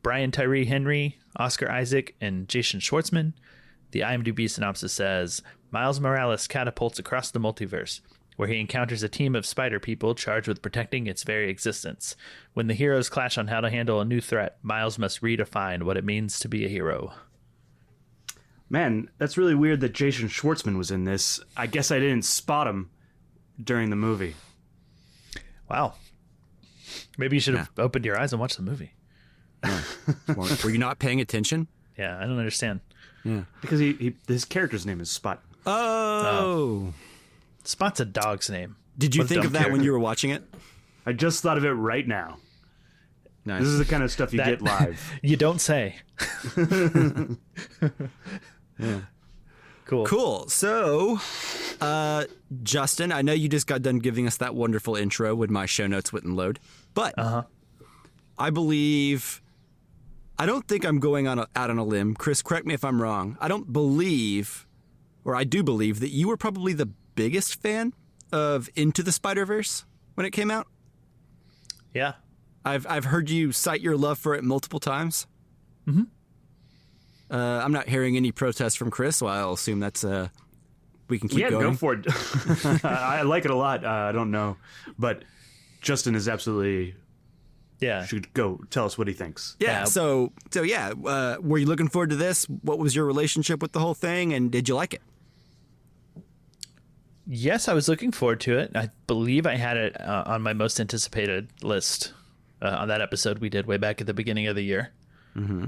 Brian Tyree Henry, Oscar Isaac, and Jason Schwartzman. The IMDb synopsis says, Miles Morales catapults across the multiverse, where he encounters a team of spider people charged with protecting its very existence. When the heroes clash on how to handle a new threat, Miles must redefine what it means to be a hero. Man, that's really weird that Jason Schwartzman was in this. I guess I didn't spot him during the movie. Wow. Maybe you should have opened your eyes and watched the movie. Yeah. Were you not paying attention? Yeah, I don't understand. Yeah. Because his character's name is Spot. Oh. Spot's a dog's name. Did you What a think dumb of that when character. you were watching it? I just thought of it right now. Nice. This is the kind of stuff you get live. You don't say. Yeah. Cool. Cool. So, Justin, I know you just got done giving us that wonderful intro when my show notes wouldn't load, but I don't think I'm going out on a limb. Chris, correct me if I'm wrong. I do believe that you were probably the biggest fan of Into the Spider-Verse when it came out. Yeah. I've heard you cite your love for it multiple times. Mm-hmm. I'm not hearing any protests from Chris, so I'll assume that's we can keep going. Yeah, go for it. I like it a lot. I don't know, but Justin is absolutely should go tell us what he thinks. Yeah. So were you looking forward to this? What was your relationship with the whole thing, and did you like it? Yes, I was looking forward to it. I believe I had it on my most anticipated list on that episode we did way back at the beginning of the year. Mm-hmm.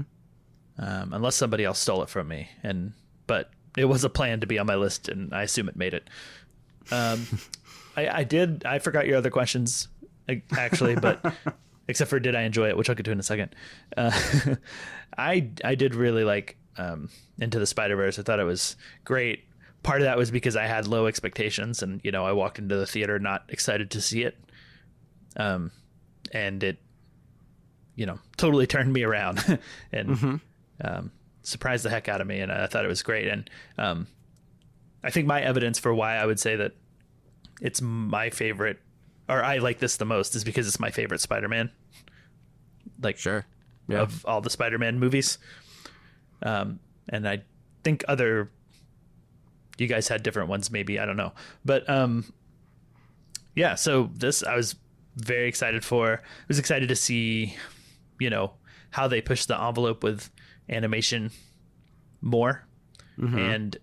Unless somebody else stole it from me, but it was a plan to be on my list, and I assume it made it. I forgot your other questions actually, but except for did I enjoy it, which I'll get to in a second. I did really like Into the Spider-Verse. I thought it was great. Part of that was because I had low expectations, and I walked into the theater not excited to see it, and it totally turned me around and surprised the heck out of me, and I thought it was great. And I think my evidence for why I would say that it's my favorite, or I like this the most, is because it's my favorite Spider-Man. Like, sure, of all the Spider-Man movies. And I think you guys had different ones, maybe, I don't know. But so this I was very excited for. I was excited to see, how they push the envelope with animation more, and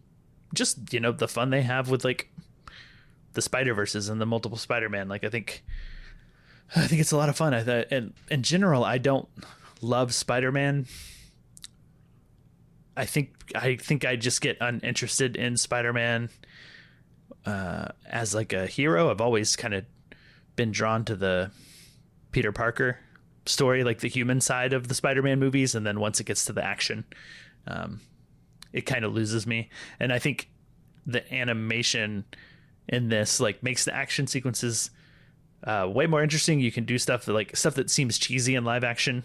just the fun they have with like the Spider-Verses and the multiple Spider-Man. Like I think it's a lot of fun. I thought, and in general, I don't love Spider-Man. I think I just get uninterested in Spider-Man as like a hero. I've always kind of been drawn to the Peter Parker story, like the human side of the Spider-Man movies, and then once it gets to the action, it kind of loses me. And I think the animation in this like makes the action sequences way more interesting. You can do stuff that seems cheesy in live action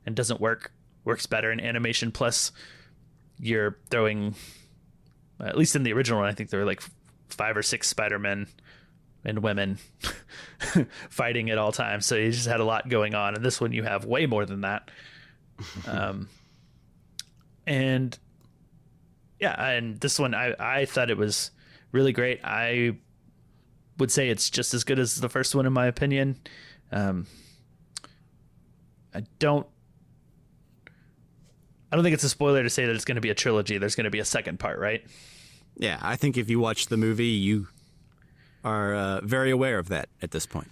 and doesn't works better in animation. Plus, you're throwing, at least in the original one, I think there were like 5 or 6 Spider-Men and women fighting at all times. So you just had a lot going on. And this one, you have way more than that. And yeah, and this one, I thought it was really great. I would say it's just as good as the first one, in my opinion. I don't think it's a spoiler to say that it's going to be a trilogy. There's going to be a second part, right? Yeah, I think if you watch the movie, you are very aware of that at this point.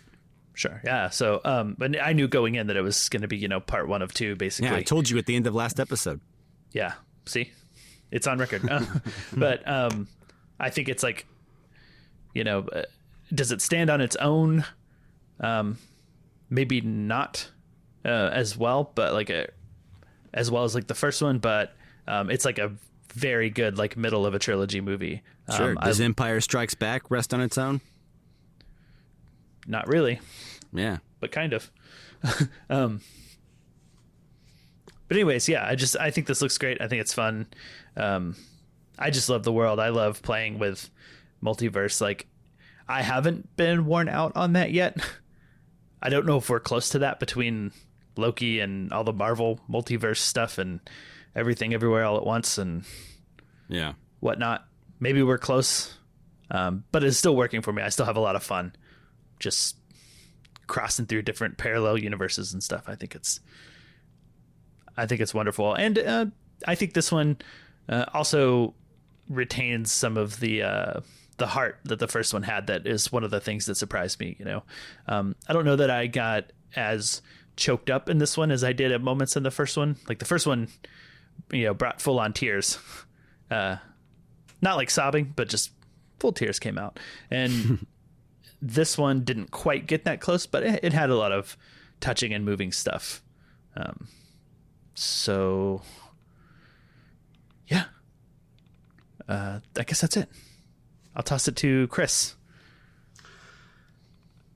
Sure. Yeah. So, but I knew going in that it was going to be, part 1 of 2, basically. Yeah, I told you at the end of last episode. Yeah. See, it's on record. But I think it's like, does it stand on its own? Maybe not as well, but as well as like the first one. But it's like a very good like middle of a trilogy movie. Sure. Does Empire Strikes Back rest on its own? Not really. Yeah. But kind of. But anyways, yeah, I think this looks great. I think it's fun. I just love the world. I love playing with multiverse. Like, I haven't been worn out on that yet. I don't know if we're close to that between Loki and all the Marvel multiverse stuff and everything everywhere all at once and whatnot. Maybe we're close, but it's still working for me. I still have a lot of fun just crossing through different parallel universes and stuff. I think it's wonderful. And I think this one also retains some of the heart that the first one had. That is one of the things that surprised me. I don't know that I got as choked up in this one as I did at moments in the first one. Like the first one, brought full on tears, not like sobbing, but just full tears came out. And this one didn't quite get that close, but it had a lot of touching and moving stuff. So yeah, I guess that's it. I'll toss it to Chris.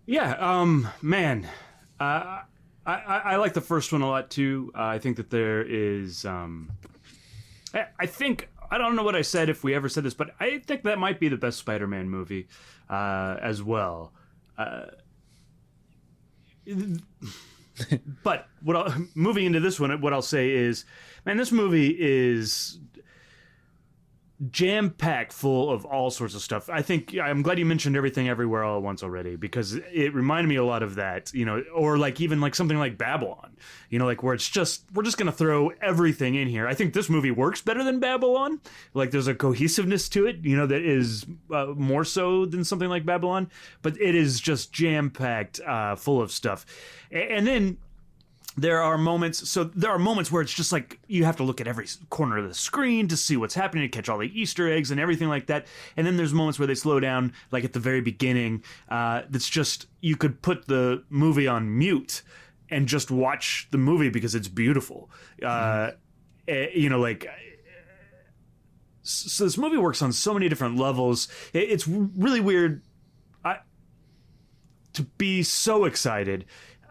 Yeah, man, I like the first one a lot too. I think that there is, I think, I don't know what I said if we ever said this, but I think that might be the best Spider-Man movie as well. But moving into this one, what I'll say is, man, this movie is jam-packed full of all sorts of stuff. I'm glad you mentioned Everything Everywhere All at Once already, because it reminded me a lot of that, or like even like something like Babylon, like where it's just, we're just going to throw everything in here. I think this movie works better than Babylon. Like there's a cohesiveness to it, that is more so than something like Babylon, but it is just jam-packed full of stuff. And then there are moments where it's just like you have to look at every corner of the screen to see what's happening, to catch all the Easter eggs and everything like that. And then there's moments where they slow down, like at the very beginning. That's just, you could put the movie on mute and just watch the movie because it's beautiful. So this movie works on so many different levels. It's really weird to be so excited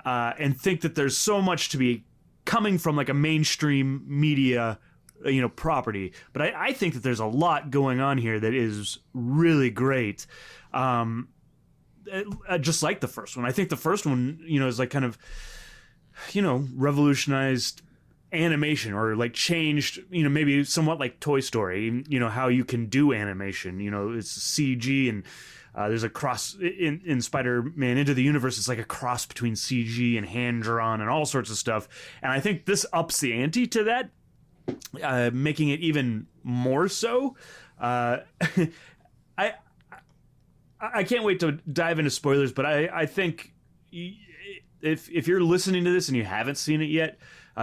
and think that there's so much to be coming from like a mainstream media, property. But I think that there's a lot going on here that is really great. Just like the first one. I think the first one, is like kind of, revolutionized animation, or like changed, maybe somewhat like Toy Story, how you can do animation, it's CG, and there's a cross in Spider-Man Into the Universe. It's like a cross between CG and hand-drawn and all sorts of stuff. And I think this ups the ante to that, making it even more so. I can't wait to dive into spoilers, but I think if you're listening to this and you haven't seen it yet,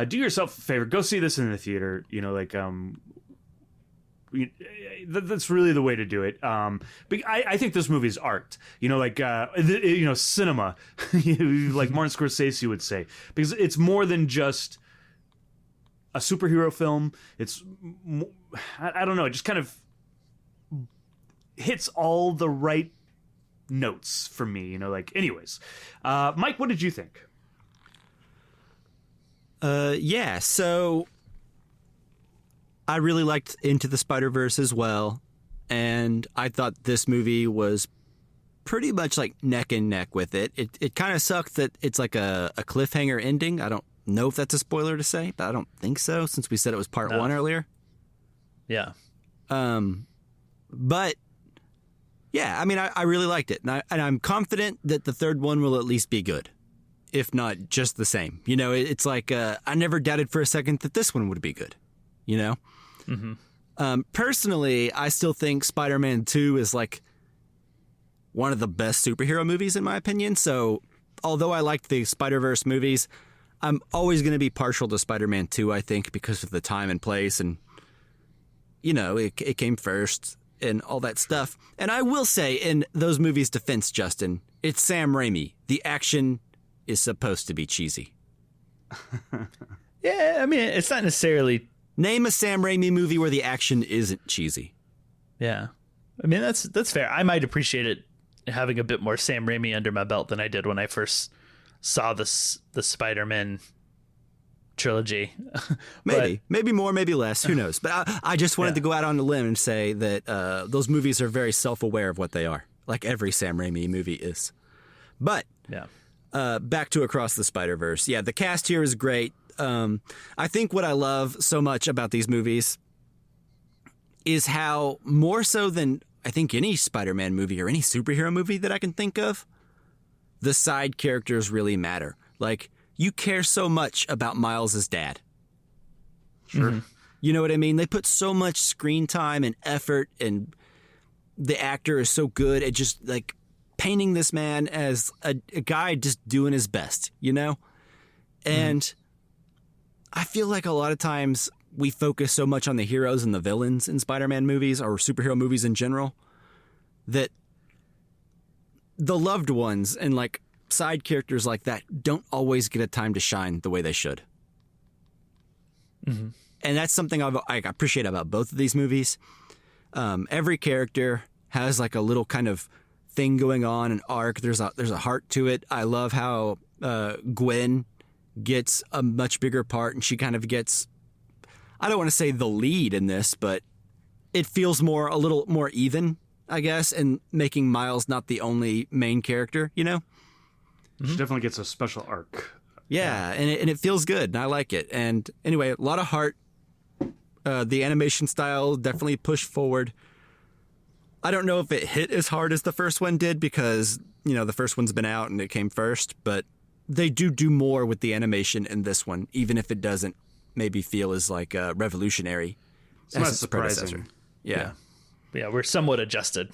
do yourself a favor. Go see this in the theater. That's really the way to do it. I think this movie's art. Cinema, like Martin Scorsese would say, because it's more than just a superhero film. It's, I don't know, it just kind of hits all the right notes for me. Anyways, Mike, what did you think? So I really liked Into the Spider-Verse as well, and I thought this movie was pretty much like neck and neck with it. It kind of sucks that it's like a cliffhanger ending. I don't know if that's a spoiler to say, but I don't think so since we said it was part 1 earlier. Yeah. But yeah, I mean, I really liked it, and I'm confident that the third one will at least be good, if not just the same. You know, it's like I never doubted for a second that this one would be good. You know, personally, I still think Spider-Man 2 is like one of the best superhero movies in my opinion. So, although I liked the Spider-Verse movies, I'm always going to be partial to Spider-Man 2. I think because of the time and place, and you know, it came first and all that stuff. And I will say, in those movies' defense, Justin, it's Sam Raimi. The action is supposed to be cheesy. Yeah, I mean, it's not necessarily... Name a Sam Raimi movie where the action isn't cheesy. Yeah. I mean, that's fair. I might appreciate it having a bit more Sam Raimi under my belt than I did when I first saw the Spider-Man trilogy. Maybe more, maybe less. Who knows? But I just wanted to go out on a limb and say that those movies are very self-aware of what they are, like every Sam Raimi movie is. But back to Across the Spider-Verse. Yeah, the cast here is great. I think what I love so much about these movies is how, more so than I think any Spider-Man movie or any superhero movie that I can think of, the side characters really matter. Like, you care so much about Miles' dad. Sure. Mm-hmm. You know what I mean? They put so much screen time and effort, and the actor is so good at just like painting this man as a guy just doing his best, you know? And I feel like a lot of times we focus so much on the heroes and the villains in Spider-Man movies or superhero movies in general that the loved ones and like side characters like that don't always get a time to shine the way they should. And that's something I appreciate about both of these movies. Every character has like a little kind of thing going on, an arc. There's a heart to it. I love how Gwen gets a much bigger part, and she kind of gets, I don't want to say the lead in this, but it feels a little more even, I guess, and making Miles not the only main character, you know? She definitely gets a special arc. Yeah, and it feels good, and I like it. And anyway, a lot of heart. The animation style definitely pushed forward. I don't know if it hit as hard as the first one did because, you know, the first one's been out and it came first, but they do more with the animation in this one, even if it doesn't maybe feel as like revolutionary It's not as its predecessor. surprising. Yeah, we're somewhat adjusted.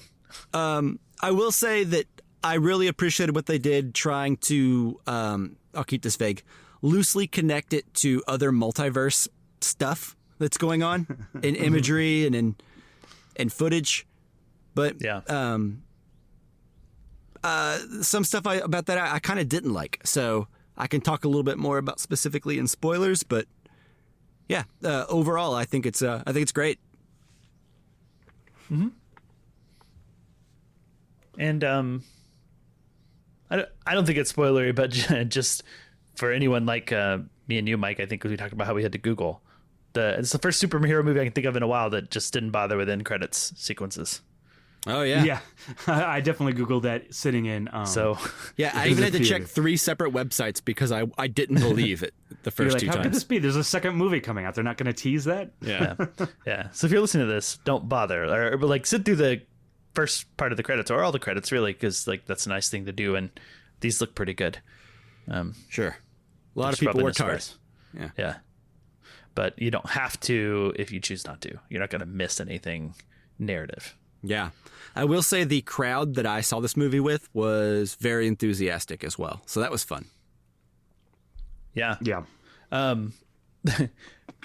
I will say that I really appreciated what they did trying to, I'll keep this vague, loosely connect it to other multiverse stuff that's going on in imagery and in footage. But some stuff about that I kind of didn't like. So I can talk a little bit more about specifically in spoilers. But yeah, overall, I think it's great. And I don't think it's spoilery, but just for anyone like me and you, Mike, I think we talked about how we had to Google. It's the first superhero movie I can think of in a while that just didn't bother with end credits sequences. Oh, yeah. Yeah. I definitely Googled that sitting in. So yeah, I even had to check 3 separate websites because I didn't believe it the first two how times. could this be? There's a second movie coming out. They're not going to tease that? Yeah. Yeah. So if you're listening to this, don't bother. Or like sit through the first part of the credits or all the credits, really, because like that's a nice thing to do. And these look pretty good. Sure. A lot of people worked hard. Yeah. But you don't have to if you choose not to. You're not going to miss anything narrative. Yeah. I will say the crowd that I saw this movie with was very enthusiastic as well. So that was fun. Yeah. Yeah. I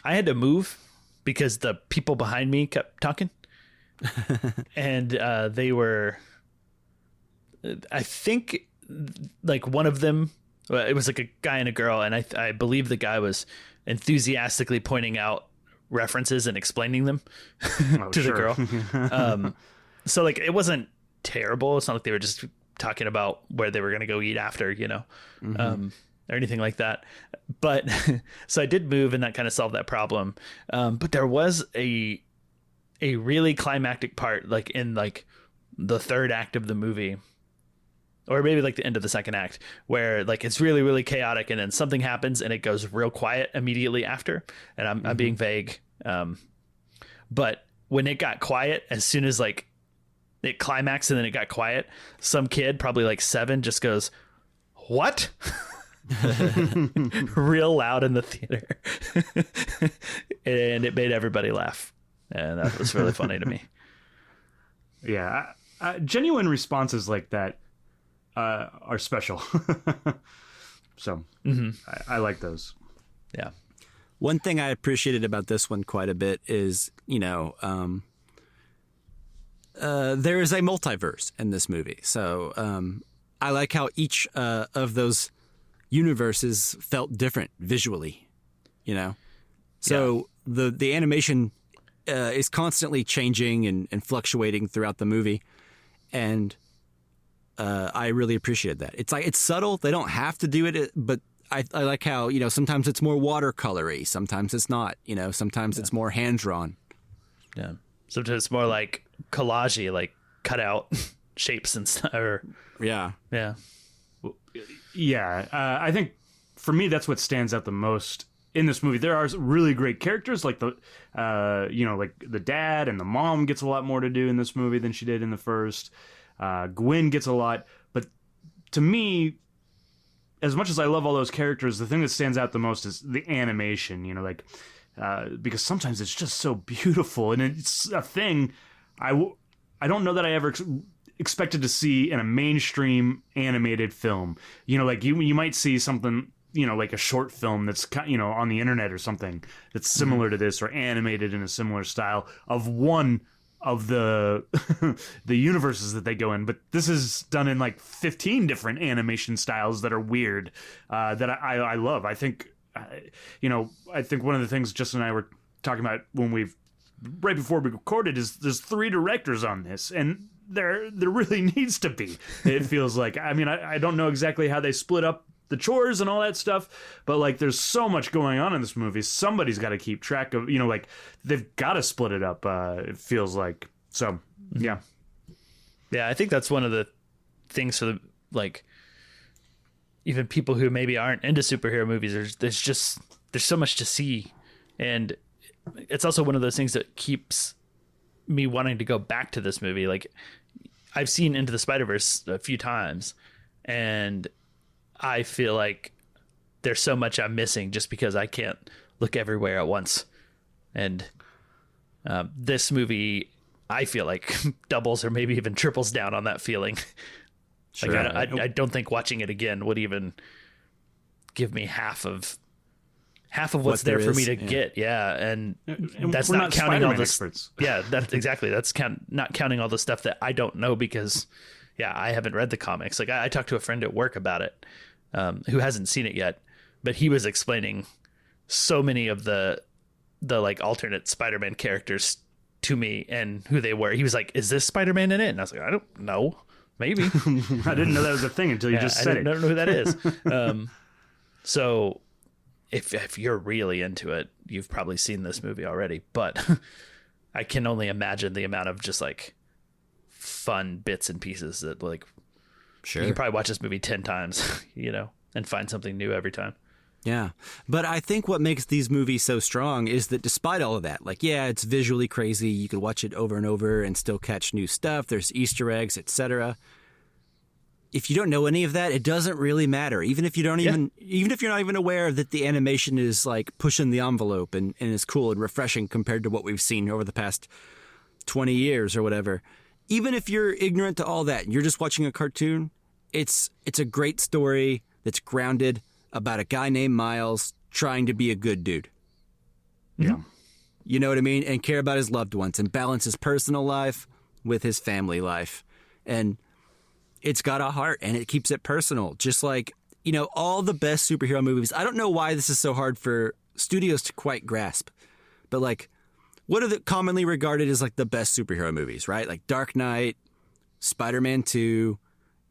had to move because the people behind me kept talking. And they were, I think, like one of them, it was like a guy and a girl. And I believe the guy was enthusiastically pointing out references and explaining them to the girl. So like it wasn't terrible. It's not like they were just talking about where they were going to go eat after, you know, or anything like that. But so I did move and that kind of solved that problem. But there was a really climactic part, like in like the third act of the movie or maybe like the end of the second act, where like it's really, really chaotic, and then something happens and it goes real quiet immediately after. And I'm being vague, but when it got quiet, as soon as like it climaxed and then it got quiet, some kid, probably like 7, just goes, "What?" real loud in the theater. And it made everybody laugh, and that was really funny to me. Yeah, genuine responses like that are special. So I like those. Yeah. One thing I appreciated about this one quite a bit is, there is a multiverse in this movie. So I like how each of those universes felt different visually, So the animation is constantly changing and fluctuating throughout the movie. And I really appreciated that. It's subtle. They don't have to do it, but I like how, sometimes it's more watercolory. Sometimes it's not, sometimes it's more hand-drawn. Yeah. Sometimes it's more like collage-y, like cut out shapes and stuff. Yeah. Yeah. Yeah, I think for me that's what stands out the most in this movie. There are really great characters, like like the dad and the mom gets a lot more to do in this movie than she did in the first. Gwen gets a lot, but to me, as much as I love all those characters, the thing that stands out the most is the animation. Because sometimes it's just so beautiful, and it's a thing I don't know that I ever expected to see in a mainstream animated film. Like you might see something, like a short film that's, on the internet or something that's similar to this, or animated in a similar style of one of the the universes that they go in. But this is done in like 15 different animation styles that are weird, that I love. I think, I think one of the things Justin and I were talking about right before we recorded is there's 3 directors on this, and there really needs to be. It feels like, I don't know exactly how they split up the chores and all that stuff, but like there's so much going on in this movie. Somebody's got to keep track of, like they've got to split it up. It feels like. So yeah. I think that's one of the things for the, like, even people who maybe aren't into superhero movies. There's so much to see, and it's also one of those things that keeps me wanting to go back to this movie. Like, I've seen Into the Spider-Verse a few times, and I feel like there's so much I'm missing just because I can't look everywhere at once. And this movie, I feel like, doubles or maybe even triples down on that feeling. Sure. Like I don't think watching it again would even give me half of what's there for me to get. Yeah. And that's not counting all this. Experts. Yeah, that's exactly. That's not counting all the stuff that I don't know because, I haven't read the comics. Like I talked to a friend at work about it, who hasn't seen it yet, but he was explaining so many of the like alternate Spider-Man characters to me and who they were. He was like, "Is this Spider-Man in it?" And I was like, "I don't know. Maybe." I didn't know that was a thing until you just said I don't know who that is. So if you're really into it, you've probably seen this movie already, but I can only imagine the amount of just like fun bits and pieces that, like, Sure. you can probably watch this movie 10 times, and find something new every time. Yeah. But I think what makes these movies so strong is that despite all of that, like, it's visually crazy. You could watch it over and over and still catch new stuff. There's Easter eggs, etc. If you don't know any of that, it doesn't really matter. Even if you don't even if you're not even aware that the animation is like pushing the envelope and is cool and refreshing compared to what we've seen over the past 20 years or whatever. Even if you're ignorant to all that and you're just watching a cartoon, it's a great story that's grounded about a guy named Miles trying to be a good dude. Yeah. You know what I mean? And care about his loved ones and balance his personal life with his family life. And it's got a heart and it keeps it personal. Just like, all the best superhero movies. I don't know why this is so hard for studios to quite grasp, but like, what are the commonly regarded as like the best superhero movies, right? Like Dark Knight, Spider-Man 2,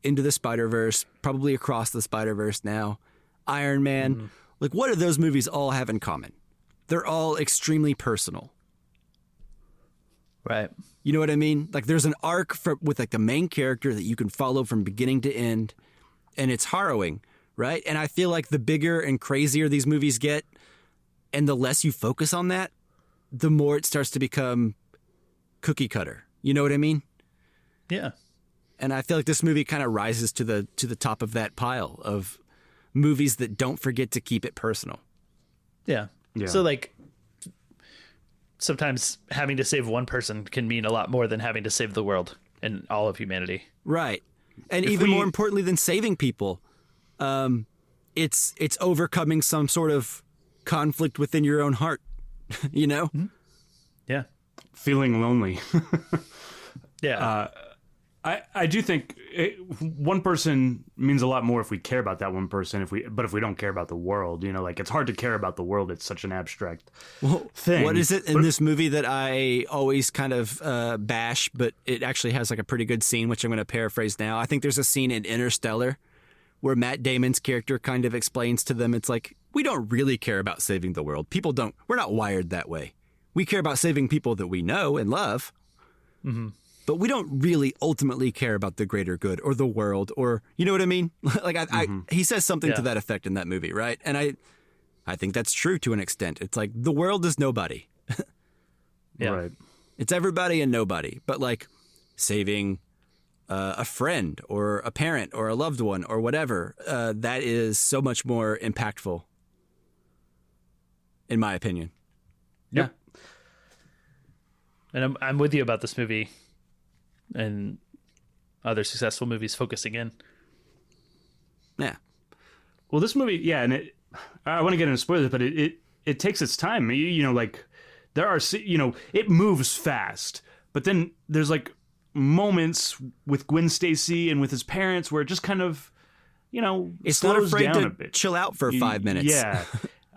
Into the Spider-Verse, probably Across the Spider-Verse now, Iron Man. Mm-hmm. Like, what do those movies all have in common? They're all extremely personal. Right. You know what I mean? Like there's an arc with like the main character that you can follow from beginning to end, and it's harrowing, right? And I feel like the bigger and crazier these movies get, and the less you focus on that, the more it starts to become cookie cutter. You know what I mean? Yeah. And I feel like this movie kind of rises to the top of that pile of movies that don't forget to keep it personal. Yeah. So like sometimes having to save one person can mean a lot more than having to save the world and all of humanity. Right. And even more importantly than saving people, it's overcoming some sort of conflict within your own heart, you know? Mm-hmm. Yeah. Feeling lonely. Yeah. I do think one person means a lot more if we care about that one person. But if we don't care about the world, you know, like it's hard to care about the world. It's such an abstract thing. What is it in this movie that I always kind of bash, but it actually has like a pretty good scene, which I'm going to paraphrase now. I think there's a scene in Interstellar where Matt Damon's character kind of explains to them, it's like, we don't really care about saving the world. We're not wired that way. We care about saving people that we know and love. Mm-hmm. But we don't really ultimately care about the greater good or the world, or you know what I mean? Like he says something to that effect in that movie, right? And I think that's true to an extent. It's like the world is nobody. Yeah. Right. It's everybody and nobody. But like saving a friend or a parent or a loved one or whatever, that is so much more impactful, in my opinion. Yeah. And I'm with you about this movie. And other successful movies focusing in. Yeah. Well, this movie, yeah, and I want to get into spoilers, but it takes its time. You know, like there are, you know, it moves fast, but then there's like moments with Gwen Stacy and with his parents where it just kind of, you know, it's not slows afraid down to a bit. chill out for 5 minutes. Yeah.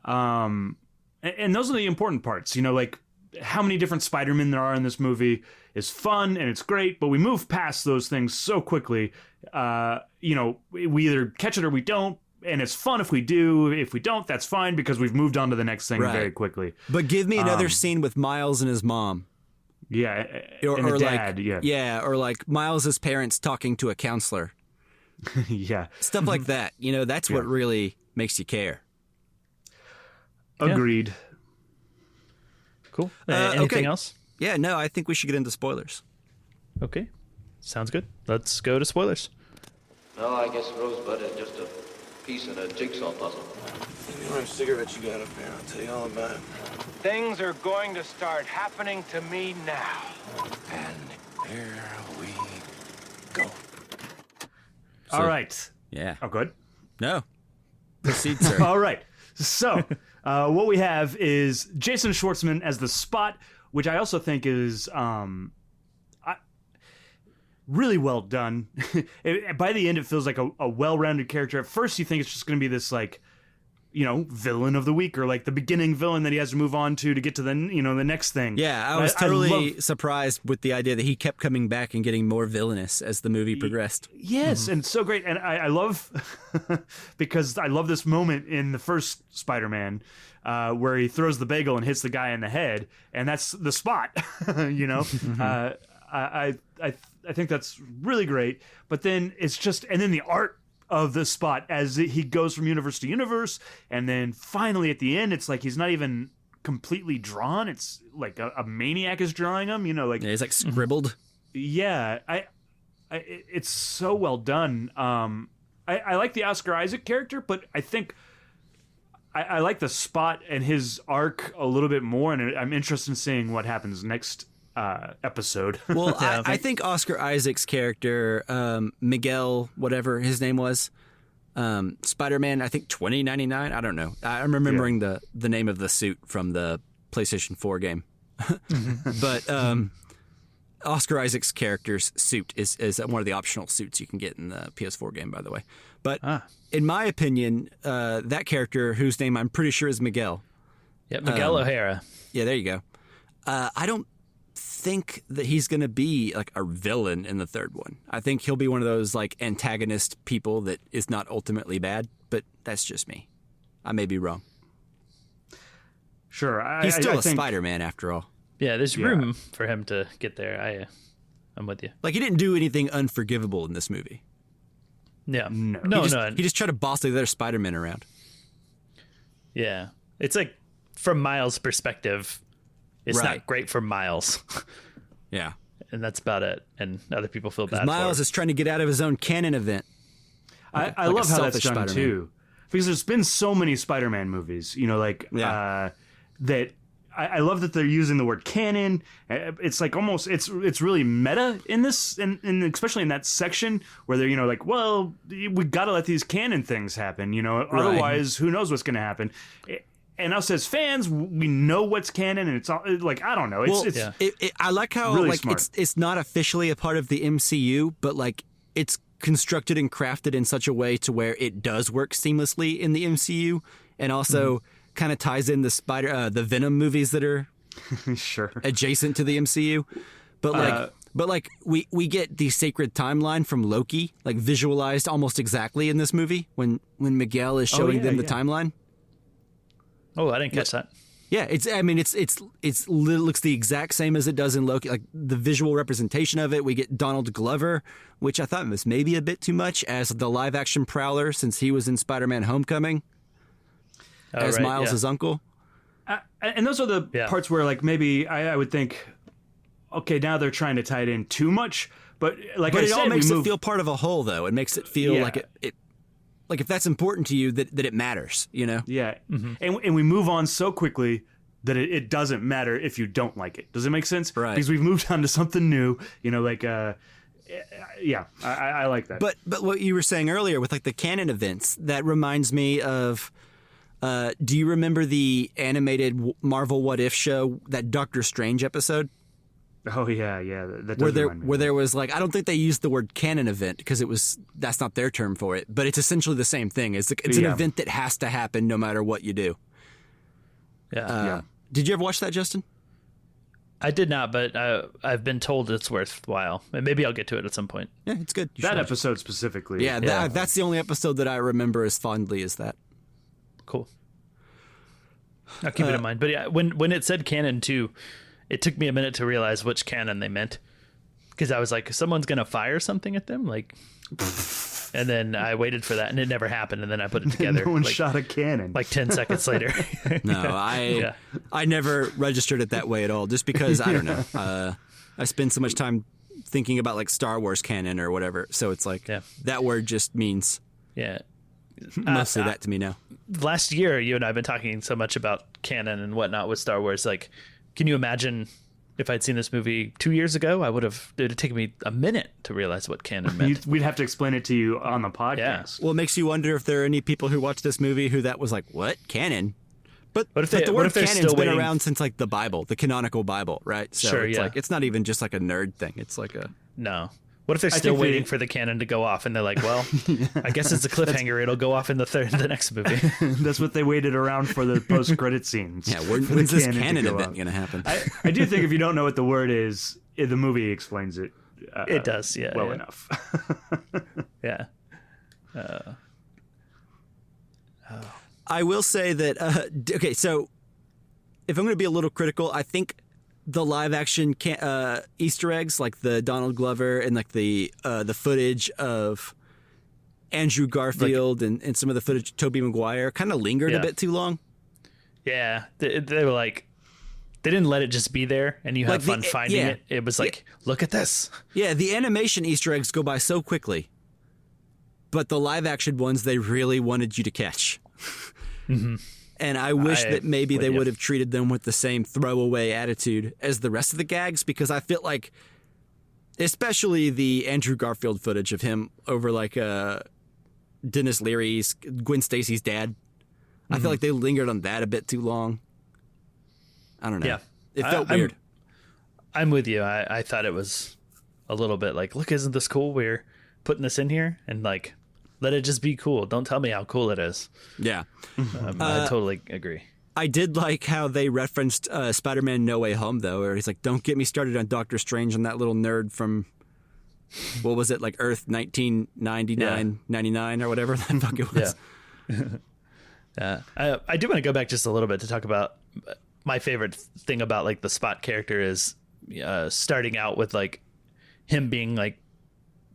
And those are the important parts, you know, like how many different Spider-Men there are in this movie is fun and it's great, but we move past those things so quickly. You know, we either catch it or we don't, and it's fun if we do. If we don't, that's fine because we've moved on to the next thing very quickly. But give me another scene with Miles and his mom. Yeah, or the like, dad, yeah, or like Miles's parents talking to a counselor. Yeah. Stuff like that. You know, that's what really makes you care. Agreed. Cool. Anything else? Yeah, no, I think we should get into spoilers. Okay. Sounds good. Let's go to spoilers. No, I guess Rosebud is just a piece in a jigsaw puzzle. Any more cigarettes you got up there? I'll tell you all about it. Things are going to start happening to me now. And here we go. All right. Yeah. Oh, good. No. Proceed, sir. All right. So, what we have is Jason Schwartzman as the Spot, which I also think is really well done. By the end, it feels like a well-rounded character. At first, you think it's just going to be this, like, you know, villain of the week, or like the beginning villain that he has to move on to get to the, you know, the next thing. Yeah, I was totally surprised with the idea that he kept coming back and getting more villainous as the movie progressed. Yes, and so great. And I love, because I love this moment in the first Spider-Man where he throws the bagel and hits the guy in the head, and that's the Spot, you know? I think that's really great. But then it's just, and then the art of the Spot as he goes from universe to universe, and then finally at the end, it's like he's not even completely drawn. It's like a maniac is drawing him, you know, like he's like scribbled. Yeah, it's so well done. I like the Oscar Isaac character, but I think I like the Spot and his arc a little bit more, and I'm interested in seeing what happens next episode. Well, I think Oscar Isaac's character, Miguel, whatever his name was, Spider-Man, I think 2099, I don't know. I'm remembering the name of the suit from the PlayStation 4 game. But Oscar Isaac's character's suit is one of the optional suits you can get in the PS4 game, by the way. But in my opinion, that character, whose name I'm pretty sure is Miguel. Yeah, Miguel O'Hara. Yeah, there you go. I don't think that he's going to be like a villain in the third one. I think he'll be one of those like antagonist people that is not ultimately bad, but that's just me. I may be wrong. Sure. He's still a Spider-Man after all. Yeah, there's room for him to get there. I'm with you. Like, he didn't do anything unforgivable in this movie. Yeah. No. He just tried to boss the other Spider-Man around. Yeah. It's like, from Miles' perspective, it's Right. not great for Miles. Yeah. And that's about it. And other people feel bad Miles for is trying to get out of his own canon event. I like love a how that's selfish done Spider-Man. too, because there's been so many Spider-Man movies, that I love that they're using the word canon. It's like almost it's really meta in this, and especially in that section where they're like, well, we got to let these canon things happen, otherwise who knows what's going to happen. And us as fans, we know what's canon, and it's all like, I don't know. I like how really like smart. it's not officially a part of the MCU, but like it's constructed and crafted in such a way to where it does work seamlessly in the MCU, and also kind of ties in the Venom movies that are sure adjacent to the MCU. But we get the sacred timeline from Loki like visualized almost exactly in this movie when Miguel is showing them the timeline. Oh, I didn't catch that. Yeah, it looks the exact same as it does in Loki. Like the visual representation of it, we get Donald Glover, which I thought was maybe a bit too much as the live action Prowler since he was in Spider-Man: Homecoming as Miles' uncle. And those are the parts where like maybe I would think, okay, now they're trying to tie it in too much, but it all makes it feel part of a whole, though. It makes it feel like it. Like if that's important to you, that it matters, Yeah. And we move on so quickly that it doesn't matter if you don't like it. Does it make sense? Right. Because we've moved on to something new, I like that. But what you were saying earlier with like the canon events, that reminds me of, do you remember the animated Marvel What If show, that Doctor Strange episode? Oh yeah. That where there was like, I don't think they used the word canon event because that's not their term for it, but it's essentially the same thing. It's an event that has to happen no matter what you do. Yeah. Did you ever watch that, Justin? I did not, but I've been told it's worthwhile. And maybe I'll get to it at some point. Yeah, it's good. That episode specifically. Yeah, that's the only episode that I remember as fondly as that. Cool. I'll keep it in mind. But yeah, when it said canon too, it took me a minute to realize which canon they meant, because I was like, someone's gonna fire something at them, like, and then I waited for that, and it never happened, and then I put it together. No one shot a cannon. Like 10 seconds later. No, I never registered it that way at all, just because I don't know. I spend so much time thinking about like Star Wars canon or whatever, so it's like that word just means mostly that to me now. Last year, you and I have been talking so much about canon and whatnot with Star Wars, like. Can you imagine if I'd seen this movie 2 years ago? It would have taken me a minute to realize what canon meant. We'd have to explain it to you on the podcast. Yeah. Well, it makes you wonder if there are any people who watch this movie who that was like, what? Canon? But the word canon's been around since like the Bible, the canonical Bible, right? So sure, it's like it's not even just like a nerd thing. It's like a no. What if they're still waiting for the canon to go off, and they're like, well, I guess it's a cliffhanger. It'll go off in the next movie. That's what they waited around for the post-credit scenes. Yeah, when's this canon event going to happen? I do think if you don't know what the word is, the movie explains it. It does, well enough. Yeah. I will say that, okay, so if I'm going to be a little critical, I think the live action Easter eggs, like the Donald Glover and like the footage of Andrew Garfield and some of the footage of Tobey Maguire kind of lingered a bit too long. Yeah. They were like, they didn't let it just be there and you have fun finding it. It was like, look at this. Yeah, the animation Easter eggs go by so quickly, but the live action ones, they really wanted you to catch. Mm-hmm. And I wish that maybe they would have treated them with the same throwaway attitude as the rest of the gags, because I feel like, especially the Andrew Garfield footage of him over like Dennis Leary's, Gwen Stacy's dad, I feel like they lingered on that a bit too long. I don't know. Yeah. It felt weird. I'm with you. I thought it was a little bit like, look, isn't this cool? We're putting this in here, and like, let it just be cool. Don't tell me how cool it is. Yeah. I totally agree. I did like how they referenced Spider-Man No Way Home, though, where he's like, don't get me started on Doctor Strange and that little nerd from, what was it, like Earth 1999, 99 or whatever the fuck it was. Yeah. I do want to go back just a little bit to talk about my favorite thing about like the Spot character is starting out with like him being like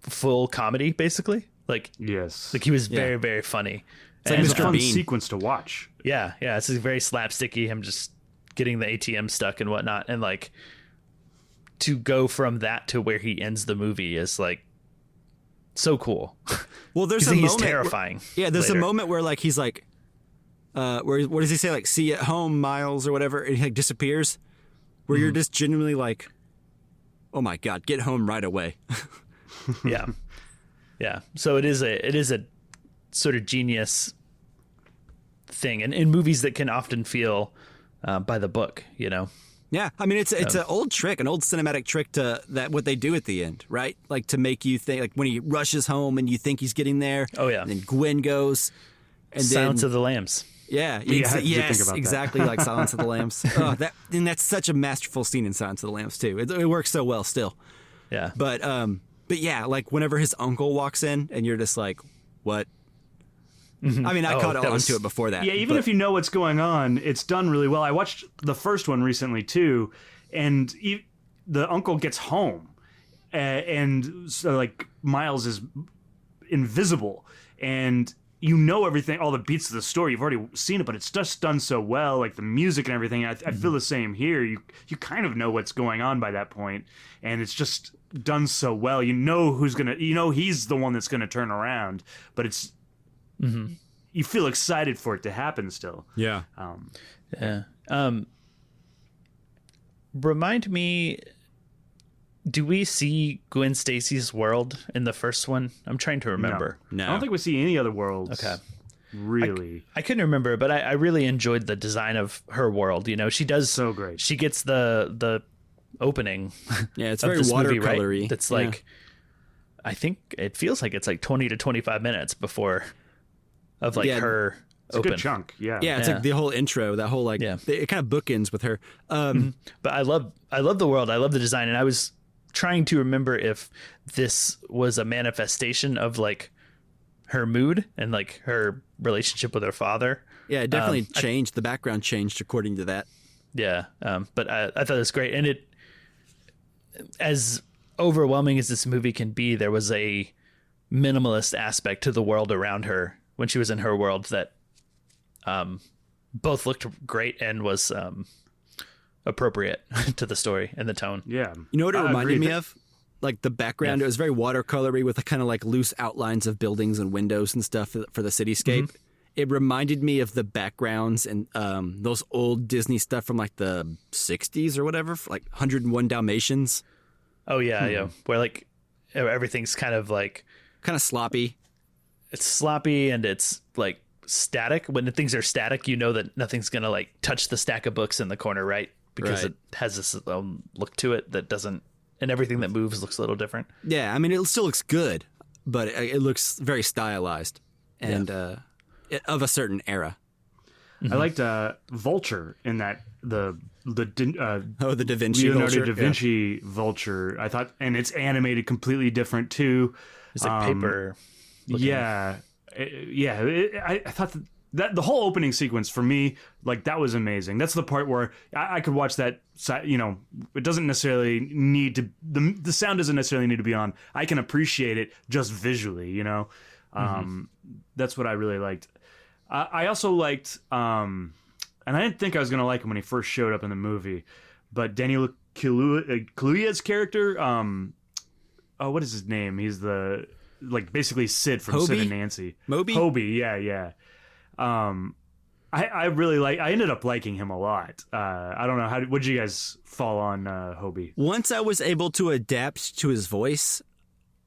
full comedy, basically. Like, yes, like he was very, very funny. It's like a fun sequence to watch. Yeah, it's very slapsticky. Him just getting the ATM stuck and whatnot, and like to go from that to where he ends the movie is like so cool. Well, there's a he's moment terrifying. There's later. a moment where like he's like, where what does he say? Like, see you at home, Miles, or whatever, and he like disappears. Where you're just genuinely like, oh my god, get home right away. Yeah. So it is a sort of genius thing, and in movies that can often feel by the book, you know. Yeah, I mean it's an old trick, an old cinematic trick to that what they do at the end, right? Like to make you think, like when he rushes home and you think he's getting there. Oh yeah, and then Gwen goes, and Silence of the Lambs. Yeah, yes, think about exactly like Silence of the Lambs. Oh, that's such a masterful scene in Silence of the Lambs too. It works so well still. Yeah, but yeah, like whenever his uncle walks in, and you're just like, what? I mean, I caught on to it before that. Yeah, even if you know what's going on, it's done really well. I watched the first one recently too, and the uncle gets home, and so like Miles is invisible, and you know everything, all the beats of the story. You've already seen it, but it's just done so well, like the music and everything. I feel the same here. You kind of know what's going on by that point, and it's just done so well. You know he's the one that's gonna turn around, but it's. You feel excited for it to happen still. Yeah. Remind me, do we see Gwen Stacy's world in the first one? I'm trying to remember. No. I don't think we see any other worlds. Okay. Really. I couldn't remember, but I really enjoyed the design of her world. You know, she does so great. She gets the opening. Yeah, it's very watercolory. Movie, right? That's like, I think it feels like it's like 20 to 25 minutes before of like her it's open. A good chunk. Yeah. Yeah, it's like the whole intro, that whole like it kind of bookends with her. But I love the world. I love the design, and I was trying to remember if this was a manifestation of like her mood and like her relationship with her father. Yeah, it definitely changed. The background changed according to that. Yeah, but I thought it was great, and it, as overwhelming as this movie can be, there was a minimalist aspect to the world around her when she was in her world that both looked great and was appropriate to the story and the tone. Yeah. You know what it reminded me of? Like the background, it was very watercolory with a kind of like loose outlines of buildings and windows and stuff for the cityscape. It reminded me of the backgrounds and those old Disney stuff from like the 60s or whatever, like 101 Dalmatians. Oh, yeah. Where like everything's kind of sloppy. It's sloppy and it's like static. When things are static, you know that nothing's going to like touch the stack of books in the corner, right? Because it has this look to it that doesn't, and everything that moves looks a little different. Yeah, I mean, it still looks good, but it looks very stylized and of a certain era. I liked Vulture in that the Da Vinci Leonardo Vulture. Da Vinci Vulture. I thought, and it's animated completely different too. It's like paper. Yeah. I thought that the whole opening sequence for me, like that was amazing. That's the part where I could watch that. You know, it doesn't necessarily need to. The sound doesn't necessarily need to be on. I can appreciate it just visually. You know, that's what I really liked. I also liked, and I didn't think I was gonna like him when he first showed up in the movie, but Daniel Kaluuya's character. What is his name? He's the basically Sid from Hobie? Sid and Nancy. Hobie, yeah. I really I ended up liking him a lot. I don't know what did you guys fall on Hobie? Once I was able to adapt to his voice,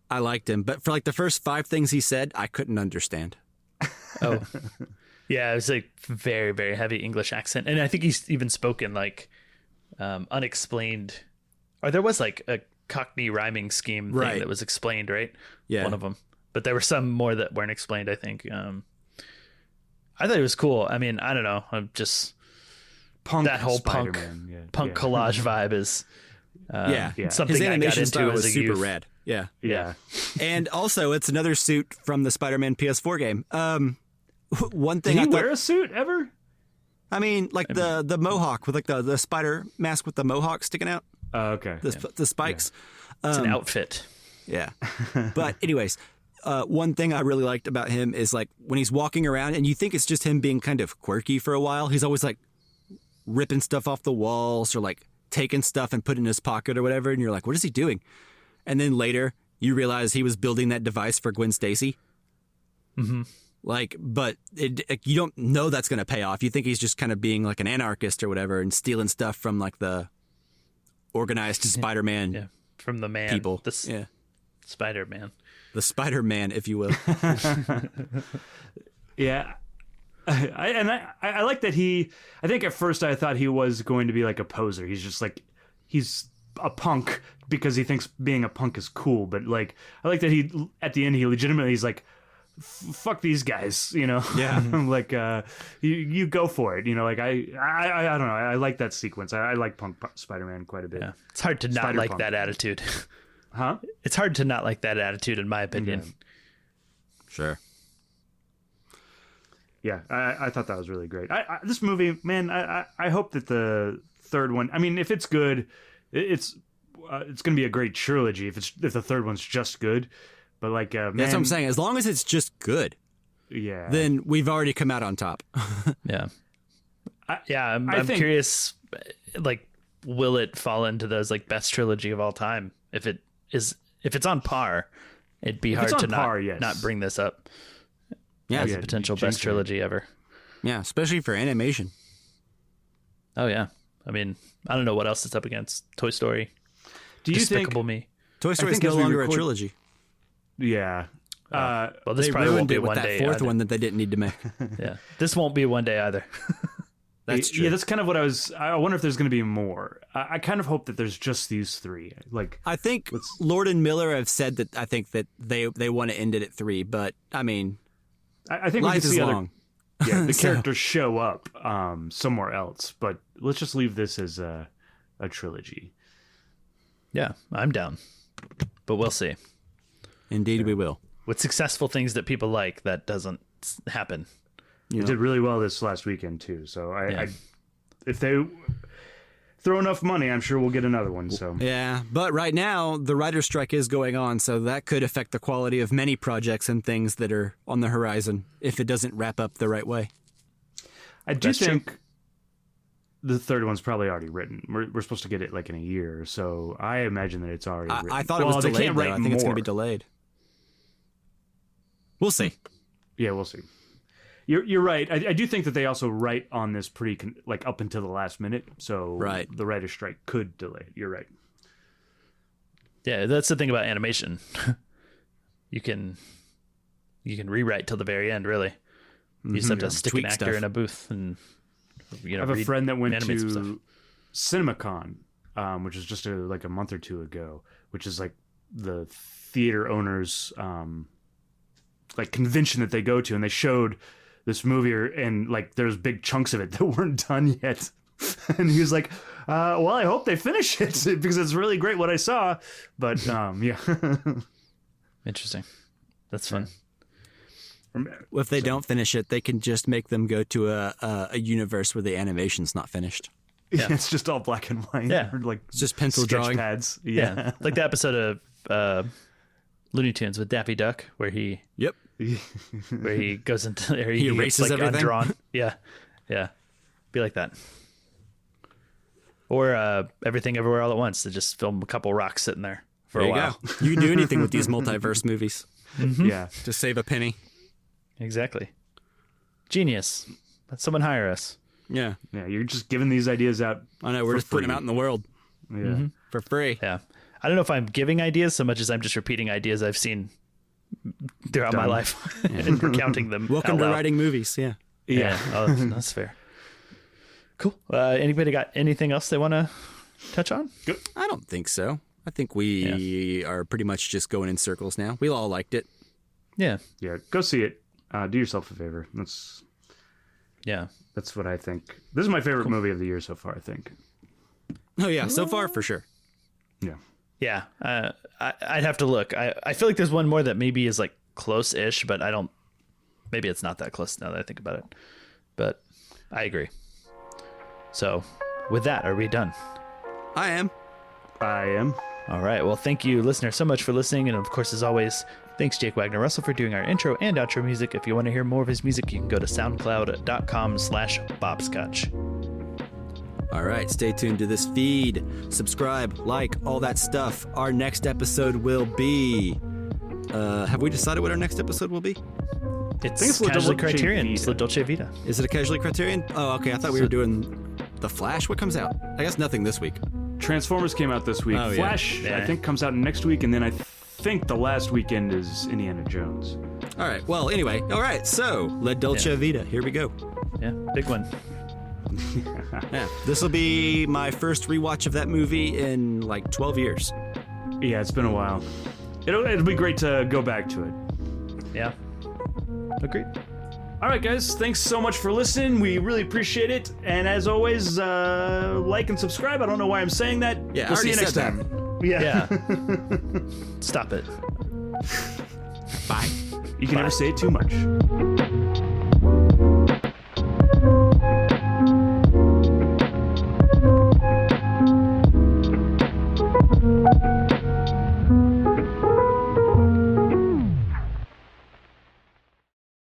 I liked him. But for like the first 5 things he said, I couldn't understand. Oh, yeah, it was like very, very heavy English accent, and I think he's even spoken like unexplained, or there was like a Cockney rhyming scheme thing that was explained, right? Yeah, one of them. But there were some more that weren't explained, I think. I thought it was cool. I mean, I don't know. I'm just that whole Spider-Man. punk collage vibe is something his animation I got into style as was a super youth. rad. Yeah. And also, it's another suit from the Spider-Man PS4 game. One thing Did he wear a suit ever? I mean, like the mohawk with like the spider mask with the mohawk sticking out. Oh, okay. The spikes. It's an outfit. Yeah. But anyways, one thing I really liked about him is like when he's walking around and you think it's just him being kind of quirky for a while, he's always like ripping stuff off the walls or like taking stuff and putting it in his pocket or whatever. And you're like, what is he doing? And then later you realize he was building that device for Gwen Stacy. Mm-hmm. Like, but you don't know that's going to pay off. You think he's just kind of being like an anarchist or whatever and stealing stuff from like the organized Spider-Man from the man. People. Spider-Man. The Spider-Man, if you will. Yeah. I like that I think at first I thought he was going to be like a poser. He's just like, he's a punk because he thinks being a punk is cool. But like, I like that at the end, he's like, fuck these guys, you know? Yeah. Like, you go for it. You know, like I don't know. I like that sequence. I like punk Spider-Man quite a bit. Yeah. It's hard to not like that attitude. Huh? It's hard to not like that attitude, in my opinion. Yeah. Sure. Yeah, I thought that was really great. This movie, man, I hope that the third one, I mean, if it's good, it's going to be a great trilogy if the third one's just good. But like, man, that's what I'm saying. As long as it's just good, then we've already come out on top. Yeah. I'm curious, like, will it fall into those like best trilogy of all time? If it's on par, it'd be hard to not bring this up. Yeah, as a potential best trilogy ever. Yeah, especially for animation. Oh yeah, I mean, I don't know what else it's up against. Toy Story. Do you Despicable Me. Toy Story is no longer a trilogy. Yeah. Well, this they probably won't ruined be it with one that day. fourth one that they didn't need to make. Yeah, this won't be one day either. That's true. Yeah, that's kind of what I wonder if there's going to be more. I kind of hope that there's just these three. Like, I think Lord and Miller have said that. I think that they want to end it at 3, but I mean, I think life we can is see long. The characters show up somewhere else, but let's just leave this as a trilogy. Yeah, I'm down, but we'll see. Indeed, we will. With successful things that people like, that doesn't happen. It did really well this last weekend too. So if they throw enough money, I'm sure we'll get another one. So yeah, but right now the writer's strike is going on, so that could affect the quality of many projects and things that are on the horizon if it doesn't wrap up the right way. I do think the third one's probably already written. We're supposed to get it like in a year, so I imagine that it's already written. I thought it was delayed. They can't write I think more. it's going to be delayed. We'll see. Yeah, we'll see. You're right. I do think that they also write on this pretty like up until the last minute. So the writer's strike could delay it. You're right. Yeah, that's the thing about animation. You can rewrite till the very end. Really, you just have to stick an actor in a booth and I have a friend that went to CinemaCon, which is just like a month or two ago, which is like the theater owners like convention that they go to, and they showed this movie and like there's big chunks of it that weren't done yet. And he was like, well, I hope they finish it because it's really great what I saw. But yeah. Interesting. That's fun. If they don't finish it, they can just make them go to a universe where the animation's not finished. Yeah. It's just all black and white. Yeah. Or like it's just pencil sketch drawing pads. Yeah. Like the episode of Looney Tunes with Daffy Duck where he goes into there, he erases gets, like, everything. Undrawn. Yeah. Be like that. Or Everything Everywhere All at Once, to just film a couple rocks sitting there for a while. Go. You can do anything with these multiverse movies. Mm-hmm. Yeah. To save a penny. Exactly. Genius. Let someone hire us. Yeah. Yeah. You're just giving these ideas out. I know. We're just putting them out in the world. Yeah. For free. Yeah. I don't know if I'm giving ideas so much as I'm just repeating ideas I've seen throughout my life and recounting them. Welcome to writing movies. Yeah. Yeah. Oh, that's fair. Cool. Anybody got anything else they want to touch on? I don't think so. I think we are pretty much just going in circles now. We all liked it. Yeah. Yeah. Go see it. Do yourself a favor. That's what I think. This is my favorite movie of the year so far, I think. Oh, yeah. So far, for sure. Yeah. Yeah. I'd have to look. I feel like there's one more that maybe is like close-ish, but maybe it's not that close now that I think about it. But I agree. So with that, are we done? I am. I am. All right. Well, thank you, listener, so much for listening. And of course, as always, thanks Jake Wagner Russell for doing our intro and outro music. If you want to hear more of his music, you can go to soundcloud.com/bobscotch. All right, stay tuned to this feed. Subscribe, like, all that stuff. Our next episode will be... have we decided what our next episode will be? It's Casually Criterion. It's La Dolce Vita. Is it a Casually Criterion? Oh, okay. I thought we were doing The Flash. What comes out? I guess nothing this week. Transformers came out this week. Oh, yeah. Flash, I think, comes out next week, and then I think the last weekend is Indiana Jones. All right. Well, anyway. All right. So, La Dolce Vita. Here we go. Yeah, big one. Yeah. This will be my first rewatch of that movie in like 12 years. Yeah, it's been a while. It'll be great to go back to it. Yeah. Agreed. All right, guys. Thanks so much for listening. We really appreciate it. And as always, like and subscribe. I don't know why I'm saying that. Yeah, we'll see you next that. time. Yeah. Stop it. Bye. You can never say it too much.